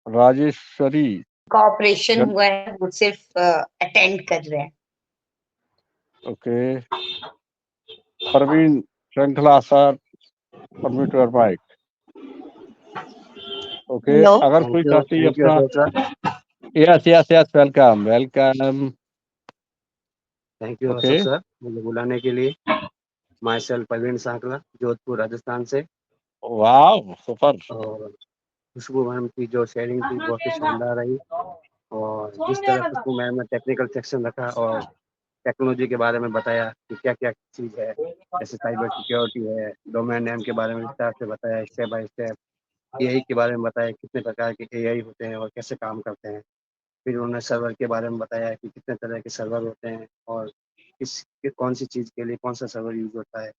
Rajeshwari, का ऑपरेशन जन, हुआ है, वो सिर्फ अटेंड कर रहे हैं। Okay. Praveen Shrinkhala sir, unmute your mic. Okay, hello, अगर कोई चाहती है अपना, yes yes yes, welcome welcome. Thank you okay, Ashok sir मुझे बुलाने के लिए। माई सेल्फ प्रवीण सांकला, जोधपुर राजस्थान से। वाह सुपर। और खुशबू मैम की जो शेयरिंग थी बहुत ही शानदार रही, और जिस तरह खुशबू मैम ने टेक्निकल सेक्शन रखा और टेक्नोलॉजी के बारे में बताया कि क्या क्या चीज़ है, जैसे साइबर सिक्योरिटी है, डोमेन नेम के बारे में विस्तार से बताया, स्टेप बाय स्टेप एआई के बारे में बताया, कितने प्रकार के एआई होते हैं और कैसे काम करते हैं। फिर उन्होंने सर्वर के बारे में बताया कि कितने तरह के सर्वर होते हैं और कौन सी चीज़ के लिए कौन सा सर्वर यूज होता है।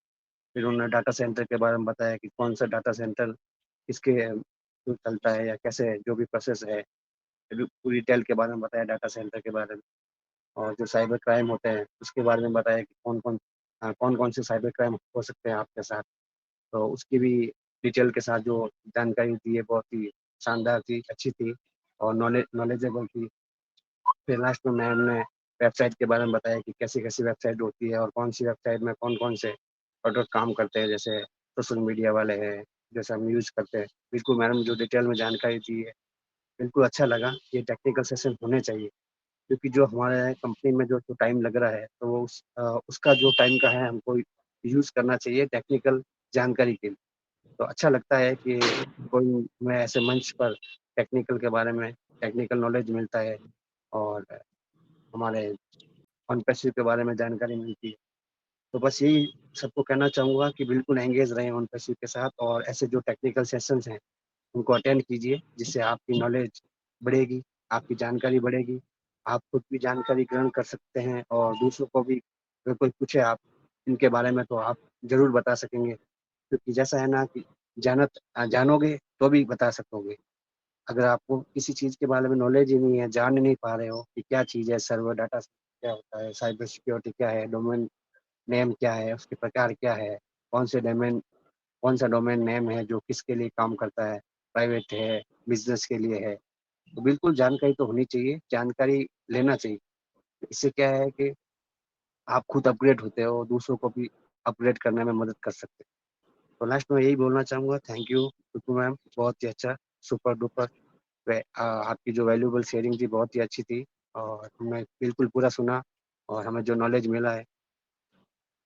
फिर उन्होंने डाटा सेंटर के बारे में बताया कि कौन सा डाटा सेंटर किसके थ्रू चलता है या कैसे जो भी प्रोसेस है, पूरी डिटेल के बारे में बताया डाटा सेंटर के बारे में। और जो साइबर क्राइम होते हैं उसके बारे में बताया कि कौन कौन से साइबर क्राइम हो सकते हैं आपके साथ। तो उसकी भी डिटेल के साथ जो जानकारी दी है बहुत ही शानदार थी, अच्छी थी और नॉलेजेबल थी। फिर लास्ट में मैम ने वेबसाइट के बारे में बताया कि कैसी कैसी वेबसाइट होती है और कौन सी वेबसाइट में कौन कौन से प्रोडक्ट काम करते हैं, जैसे सोशल मीडिया वाले हैं जैसे हम यूज़ करते हैं। बिल्कुल मैडम जो डिटेल में जानकारी दी है, बिल्कुल अच्छा लगा। ये टेक्निकल सेशन होने चाहिए, क्योंकि जो हमारे कंपनी में जो टाइम लग रहा है तो वो उसका जो टाइम का है हमको यूज़ करना चाहिए टेक्निकल जानकारी के लिए। तो अच्छा लगता है कि कोई मैं ऐसे मंच पर टेक्निकल के बारे में टेक्निकल नॉलेज मिलता है और हमारे ऑन पैसिव के बारे में जानकारी मिलती है। तो बस यही सबको कहना चाहूँगा कि बिल्कुल एंगेज रहें ऑन पैसिव के साथ, और ऐसे जो टेक्निकल सेशंस हैं उनको अटेंड कीजिए, जिससे आपकी नॉलेज बढ़ेगी, आपकी जानकारी बढ़ेगी। आप खुद भी जानकारी ग्रहण कर सकते हैं और दूसरों को भी अगर कोई पूछे आप इनके बारे में तो आप ज़रूर बता सकेंगे, क्योंकि जैसा है ना कि जानोगे तो भी बता सकोगे। अगर आपको किसी चीज़ के बारे में नॉलेज ही नहीं है, जान नहीं पा रहे हो कि क्या चीज़ है, सर्वर डाटा क्या होता है, साइबर सिक्योरिटी क्या है, डोमेन नेम क्या है, उसके प्रकार क्या है, कौन सा डोमेन नेम है जो किसके लिए काम करता है, प्राइवेट है, बिजनेस के लिए है, तो बिल्कुल जानकारी तो होनी चाहिए, जानकारी लेना चाहिए। इससे क्या है कि आप खुद अपग्रेड होते हो, दूसरों को भी अपग्रेड करने में मदद कर सकते हैं। तो लास्ट में यही बोलना चाहूँगा, थैंक यू टुटू मैम, बहुत ही अच्छा, सुपर डुपर। आपकी जो वैल्यूएबल शेयरिंग थी बहुत ही अच्छी थी और हमने बिल्कुल पूरा सुना और हमें जो नॉलेज मिला है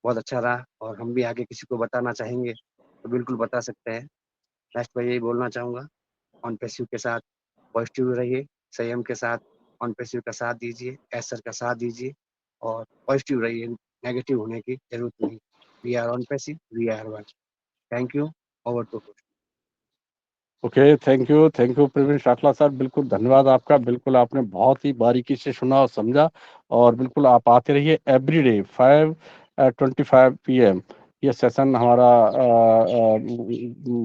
बहुत अच्छा रहा, और हम भी आगे किसी को बताना चाहेंगे तो बिल्कुल बता सकते हैं। लास्ट में यही बोलना चाहूँगा, ऑन पैसिव के साथ पॉजिटिव रहिए, संयम के साथ ऑन पैसिव का साथ दीजिए, एसर का साथ दीजिए और पॉजिटिव रहिए, नेगेटिव होने की जरूरत नहीं। We are on passive, we are one. Thank you, over to. Okay, thank you Praveen Shakla sir, बिल्कुल धन्यवाद आपका। बिल्कुल आपने बहुत ही बारीकी से सुना और समझा, और बिल्कुल आप आते रहिए एवरीडे 5:25 PM। ये सेशन हमारा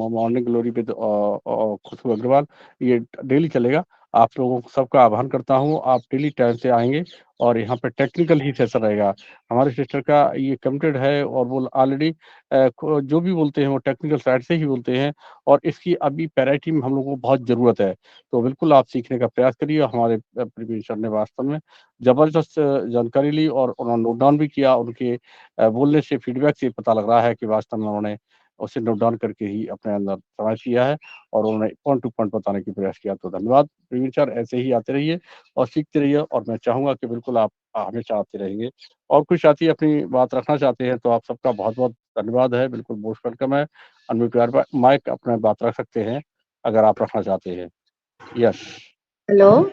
मॉर्निंग ग्लोरी विद खुशबू अग्रवाल, ये डेली चलेगा। आप लोगों को सबका आह्वान करता हूँ, आप डेली टाइम से आएँगे और यहाँ पे टेक्निकल ही सेशन रहेगा। हमारे सिस्टर का ये कमिटेड है और वो ऑलरेडी जो भी बोलते हैं वो टेक्निकल साइड से ही बोलते हैं और इसकी अभी पैराइटी में हम लोगों को बहुत ज़रूरत है। तो बिल्कुल आप सीखने का प्रयास करिए। हमारे प्रवीण सर ने वास्तव में ज़बरदस्त जानकारी ली और उन्होंने नोट डाउन भी किया। उनके बोलने से, फीडबैक से पता लग रहा है कि वास्तव में उन्होंने उसे नोट डाउन करके ही अपने अंदर समाज किया है और उन्होंने पॉइंट टू पॉइंट बताने की प्रयास किया। तो धन्यवाद प्रवीण सर, ऐसे ही आते रहिए और सीखते रहिए और मैं चाहूँगा कि बिल्कुल आप हमेशा आते रहेंगे। और कोई साथी अपनी बात रखना चाहते हैं तो आप सबका बहुत-बहुत धन्यवाद है, बिल्कुल मोस्ट वेलकम है। अनम्यूट योर माइक, अपना बात रख सकते हैं, अगर आप रखना चाहते हैं। Yes, hello,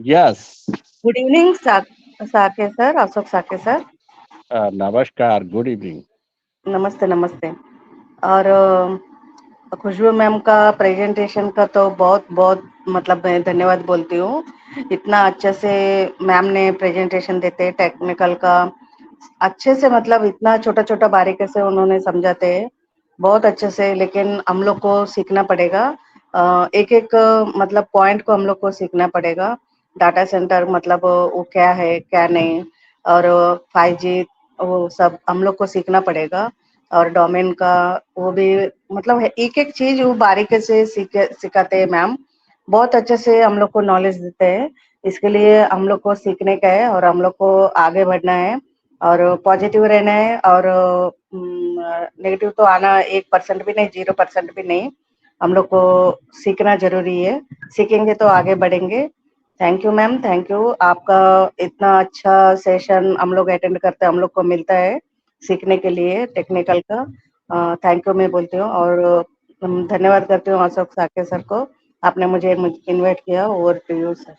yes. Good evening Sake sir, Ashok Sake sir. नमस्कार, गुड इवनिंग। नमस्ते, नमस्ते। और खुशबू मैम का प्रेजेंटेशन का तो बहुत-बहुत मतलब मैं धन्यवाद बोलती हूँ। इतना अच्छे से मैम ने प्रेजेंटेशन देते टेक्निकल का, अच्छे से मतलब इतना छोटा-छोटा बारीकी से उन्होंने समझाते हैं, बहुत अच्छे से। लेकिन हम लोग को सीखना पड़ेगा, एक-एक मतलब पॉइंट को हम लोग को सीखना पड़ेगा। डाटा सेंटर मतलब वो क्या है, क्या नहीं, और 5G वो सब हम लोग को सीखना पड़ेगा। और डोमेन का वो भी मतलब एक-एक चीज़ वो बारीकी से सिखाते हैं मैम। बहुत अच्छे से हम लोग को नॉलेज देते हैं। इसके लिए हम लोग को सीखने का है और हम लोग को आगे बढ़ना है और पॉजिटिव रहना है और नेगेटिव तो आना 1% भी नहीं, 0% भी नहीं। हम लोग को सीखना ज़रूरी है। सीखेंगे तो आगे बढ़ेंगे। Thank you ma'am, thank you. आपका इतना अच्छा सेशन हम लोग अटेंड करते हैं, हम लोग को मिलता है सीखने के लिए टेक्निकल का। थैंक यू मैं बोलती हूँ और धन्यवाद करती हूँ अशोक साके सर को। आपने मुझे इनवाइट किया। Over to you sir.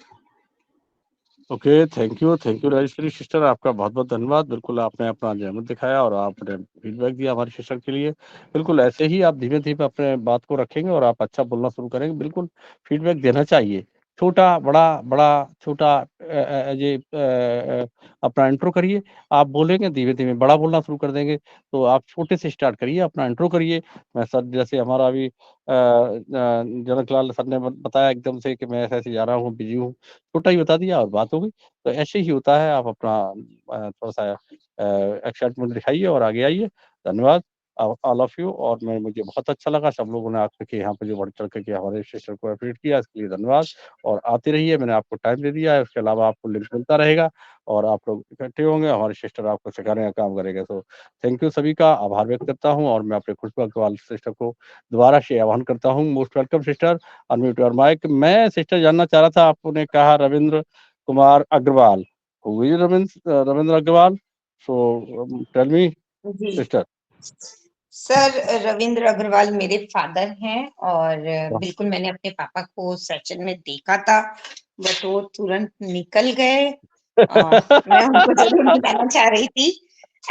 Okay, thank you Rajeshwari sister, आपका बहुत-बहुत धन्यवाद। बिल्कुल आपने अपना जहमत दिखाया और आपने फीडबैक दिया हमारी सिस्टर के लिए। बिल्कुल ऐसे ही आप धीमे-धीमे अपने बात को रखेंगे और आप अच्छा बोलना शुरू करेंगे। बिल्कुल फीडबैक देना चाहिए। छोटा, बड़ा, बड़ा, छोटा ये अपना इंट्रो करिए। आप बोलेंगे धीमे-धीमे बड़ा बोलना शुरू कर देंगे, तो आप छोटे से स्टार्ट करिए, अपना इंट्रो करिए। मैं सर जैसे हमारा अभी जनक लाल सर ने बताया एकदम से कि मैं ऐसे-ऐसे जा रहा हूँ, बिज़ी हूँ। छोटा ही बता दिया और बात हो गई। तो ऐसे ही होता है, आप अपना थोड़ा-सा एक्साइटमेंट दिखाइए और आगे आइए। धन्यवाद ऑल ऑफ यू। और मुझे बहुत अच्छा लगा, सब लोगों ने आकर के यहाँ पे जो बढ़-चढ़ के हमारे सिस्टर को एप्रिशिएट किया, इसके लिए धन्यवाद। और आते रहिए, मैंने आपको टाइम दे दिया है, उसके अलावा आपको लिंक मिलता रहेगा और आप लोग इकट्ठे होंगे, हमारी सिस्टर आपको सिखाने का काम करेंगे। तो थैंक यू सभी का, आभार व्यक्त करता हूँ और मैं अपने खुशबू अग्रवाल सिस्टर को दोबारा से आह्वान करता हूँ। Most welcome sister, unmute your mike. मैं सिस्टर जानना चाह रहा था, आपने कहा Ravindra Kumar Agarwal, who is Ravindra Agarwal? So tell me ji sister. Sir, Ravindra Agarwal मेरे फादर हैं और बिल्कुल मैंने अपने पापा को सेशन में देखा था, बट वो तुरंत निकल गए। मैं उनको जरूर बुलाना चाह रही थी।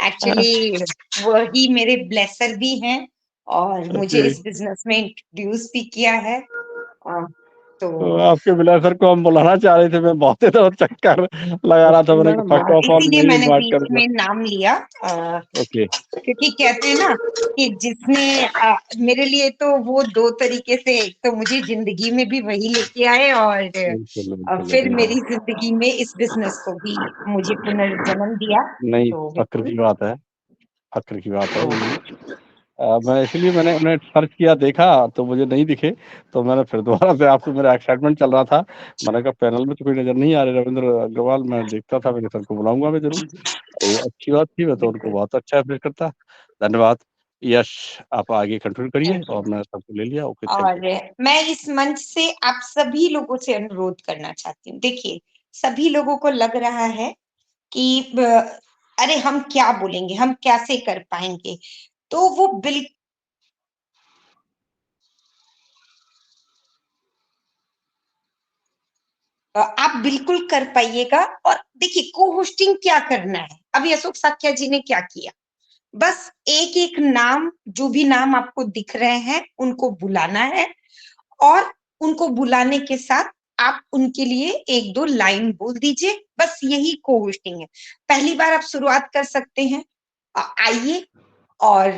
एक्चुअली वही मेरे ब्लेसर भी हैं और मुझे ओके, इस बिजनेस में इंट्रोड्यूस भी किया है। तो तो आपके ब्लेसर को हम बुलाना चाह रहे थे, मैं बहुत तो चक्कर लगा रहा था, मैंने कहा फर्स्ट ऑफ ऑल इसीलिए मैं ही मैंने इनवाइट बीच करूँगा। में नाम लिया। ओके, क्योंकि कहते हैं ना कि जिसने मेरे लिए तो वो दो तरीके से, एक तो मुझे जिंदगी में भी वही लेके आए और बिल्कुल, बिल्कुल, फिर बिल्कुल। मेरी जिंदगी में इस बिजनेस को भी मुझे पुनर्जन्म दिया। नहीं, तो फ़क्र बिल्कुल। की बात है, फ़क्र की बात है, तो बिल्कुल। मैं इसीलिए मैंने उन्हें सर्च किया, देखा तो मुझे नहीं दिखे, तो मैंने फिर दोबारा से आपसे, मेरा एक्साइटमेंट चल रहा था। मैंने कहा पैनल में तो कोई नज़र नहीं आ रहे रविंद्र अग्रवाल, मैं देखता था, मैंने सर को बुलाऊँगा मैं ज़रूर। तो अच्छी बात थी, मैं तो उनको बिल्कुल। बहुत अच्छा एप्रिशिएट करता। धन्यवाद। यश, आप आगे कंटिन्यू करिए थैंक यू। और मैं सबको ले लिया। ओके, थैंक और यू। मैं इस मंच से आप सभी लोगों से अनुरोध करना चाहती हूँ। देखिए, सभी लोगों को लग रहा है कि अरे हम क्या बोलेंगे, हम कैसे कर पाएंगे, तो वो आप बिल्कुल कर पाइएगा। और देखिए, को होस्टिंग क्या करना है, अभी अशोक साक्या जी ने क्या किया, बस एक एक नाम, जो भी नाम आपको दिख रहे हैं उनको बुलाना है और उनको बुलाने के साथ आप उनके लिए एक दो लाइन बोल दीजिए, बस यही को होस्टिंग है। पहली बार आप शुरुआत कर सकते हैं, आइए और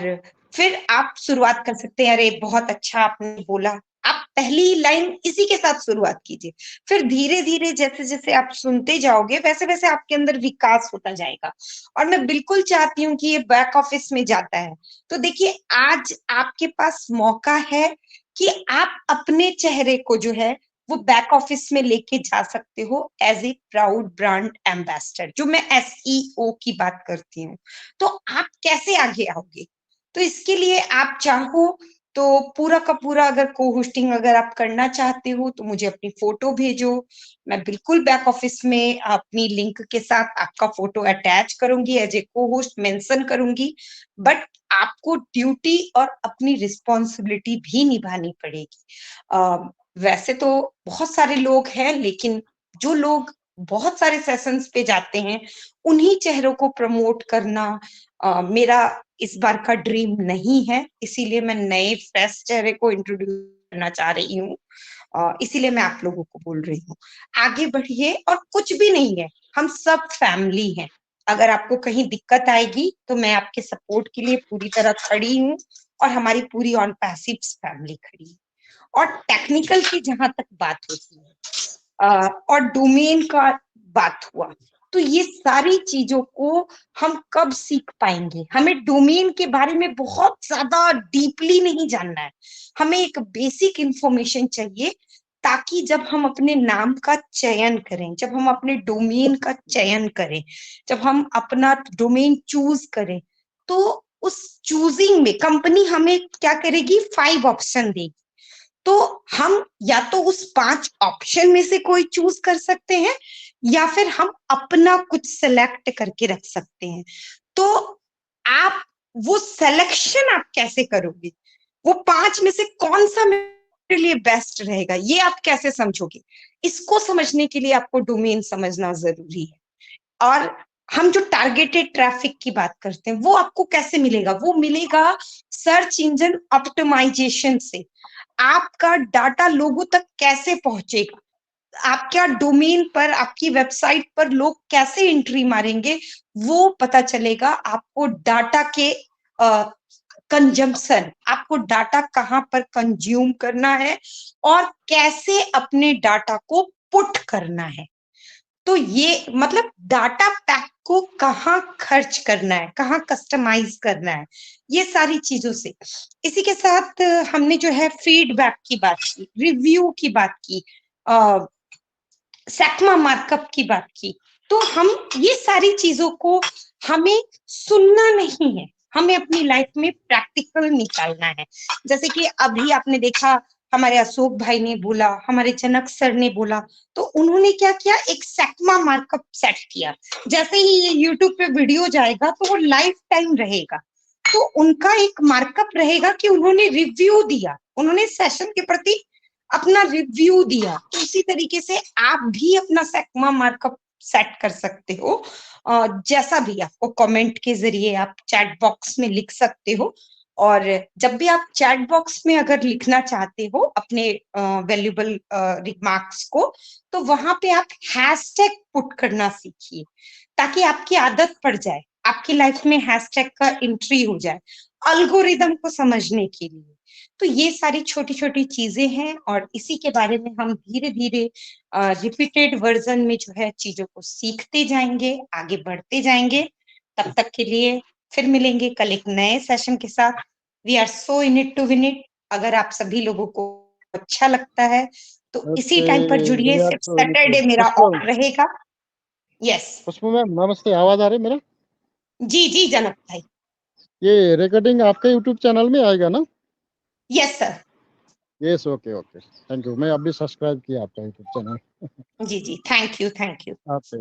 फिर आप शुरुआत कर सकते हैं, अरे बहुत अच्छा आपने बोला। आप पहली लाइन इसी के साथ शुरुआत कीजिए, फिर धीरे धीरे जैसे जैसे आप सुनते जाओगे वैसे वैसे आपके अंदर विकास होता जाएगा। और मैं बिल्कुल चाहती हूँ कि ये बैक ऑफिस में जाता है। तो देखिए आज आपके पास मौका है कि आप अपने चेहरे को जो है वो बैक ऑफिस में लेके जा सकते हो as a proud brand ambassador, जो मैं SEO की बात करती हूँ। तो आप कैसे आगे आओगे? तो इसके लिए आप चाहो तो पूरा का पूरा अगर को होस्टिंग अगर आप करना चाहते हो तो मुझे अपनी फोटो भेजो, मैं बिल्कुल बैक ऑफिस में अपनी लिंक के साथ आपका फोटो अटैच करूंगी, एज ए को होस्ट मेंशन करूंगी। बट आपको ड्यूटी और अपनी रिस्पॉन्सिबिलिटी भी निभानी पड़ेगी। वैसे तो बहुत सारे लोग हैं, लेकिन जो लोग बहुत सारे सेशंस पे जाते हैं उन्हीं चेहरों को प्रमोट करना मेरा इस बार का ड्रीम नहीं है। इसीलिए मैं नए फ्रेश चेहरे को इंट्रोड्यूस करना चाह रही हूँ। इसीलिए मैं आप लोगों को बोल रही हूँ आगे बढ़िए। और कुछ भी नहीं है, हम सब फैमिली हैं। अगर आपको कहीं दिक्कत आएगी तो मैं आपके सपोर्ट के लिए पूरी तरह खड़ी हूँ, और हमारी पूरी ऑन पैसिव फैमिली खड़ी है। और टेक्निकल की जहां तक बात होती है और डोमेन का बात हुआ, तो ये सारी चीजों को हम कब सीख पाएंगे? हमें डोमेन के बारे में बहुत ज्यादा डीपली नहीं जानना है, हमें एक बेसिक इंफॉर्मेशन चाहिए, ताकि जब हम अपने नाम का चयन करें, जब हम अपने डोमेन का चयन करें, जब हम अपना डोमेन चूज करें, तो उस चूजिंग में कंपनी हमें क्या करेगी? 5 ऑप्शन देगी। तो हम या तो उस 5 ऑप्शन में से कोई चूज कर सकते हैं, या फिर हम अपना कुछ सेलेक्ट करके रख सकते हैं। तो आप वो सिलेक्शन आप कैसे करोगे? वो 5 में से कौन सा मेरे लिए बेस्ट रहेगा, ये आप कैसे समझोगे? इसको समझने के लिए आपको डोमेन समझना जरूरी है। और हम जो टारगेटेड ट्रैफिक की बात करते हैं वो आपको कैसे मिलेगा? वो मिलेगा सर्च इंजन ऑप्टिमाइजेशन से। आपका डाटा लोगों तक कैसे पहुंचेगा, आपका डोमेन पर, आपकी वेबसाइट पर लोग कैसे एंट्री मारेंगे, वो पता चलेगा। आपको डाटा के कंजम्पशन, आपको डाटा कहाँ पर कंज्यूम करना है और कैसे अपने डाटा को पुट करना है। तो ये मतलब डाटा पैक को कहाँ खर्च करना है, कहाँ कस्टमाइज करना है, ये सारी चीजों से। इसी के साथ हमने जो है फीडबैक की बात की, रिव्यू की बात की, सैकमा मार्कअप की बात की। तो हम ये सारी चीजों को हमें सुनना नहीं है, हमें अपनी लाइफ में प्रैक्टिकल निकालना है। जैसे कि अभी आपने देखा हमारे अशोक भाई ने बोला, हमारे जनक सर ने बोला, तो उन्होंने क्या किया? एक सैकमा मार्कअप सेट किया। जैसे ही ये यूट्यूब पे वीडियो जाएगा तो वो लाइफ टाइम रहेगा। तो उनका एक मार्कअप रहेगा कि उन्होंने रिव्यू दिया, उन्होंने सेशन के प्रति अपना रिव्यू दिया। तो उसी तरीके से आप भी अपना सैकमा मार्कअप सेट कर सकते हो। जैसा भी आपको कमेंट के जरिए आप चैट बॉक्स में लिख सकते हो। और जब भी आप चैट बॉक्स में अगर लिखना चाहते हो अपने वैल्यूबल रिमार्क्स को, तो वहां पे आप हैशटैग पुट करना सीखिए, ताकि आपकी आदत पड़ जाए, आपकी लाइफ में हैशटैग का एंट्री हो जाए अल्गोरिदम को समझने के लिए। तो ये सारी छोटी छोटी चीजें हैं, और इसी के बारे में हम धीरे धीरे रिपीटेड वर्जन में जो है चीजों को सीखते जाएंगे, आगे बढ़ते जाएंगे। तब तक के लिए फिर मिलेंगे कल एक नए सेशन के साथ। We are so in it to win it. अगर आप सभी लोगों को अच्छा लगता है तो इसी टाइम पर जुड़िए। सिर्फ सैटरडे मेरा ऑफ रहेगा। यस खुशबू मैम नमस्ते, आवाज आ रही है मेरा? जी जी जनक भाई। ये रिकॉर्डिंग आपके यूट्यूब चैनल में आएगा ना? Yes sir. Yes, okay okay, thank you. मैं अभी सब्सक्राइब किया आपका यूट्यूब चैनल। जी जी, थैंक यू थैंक यू। आपसे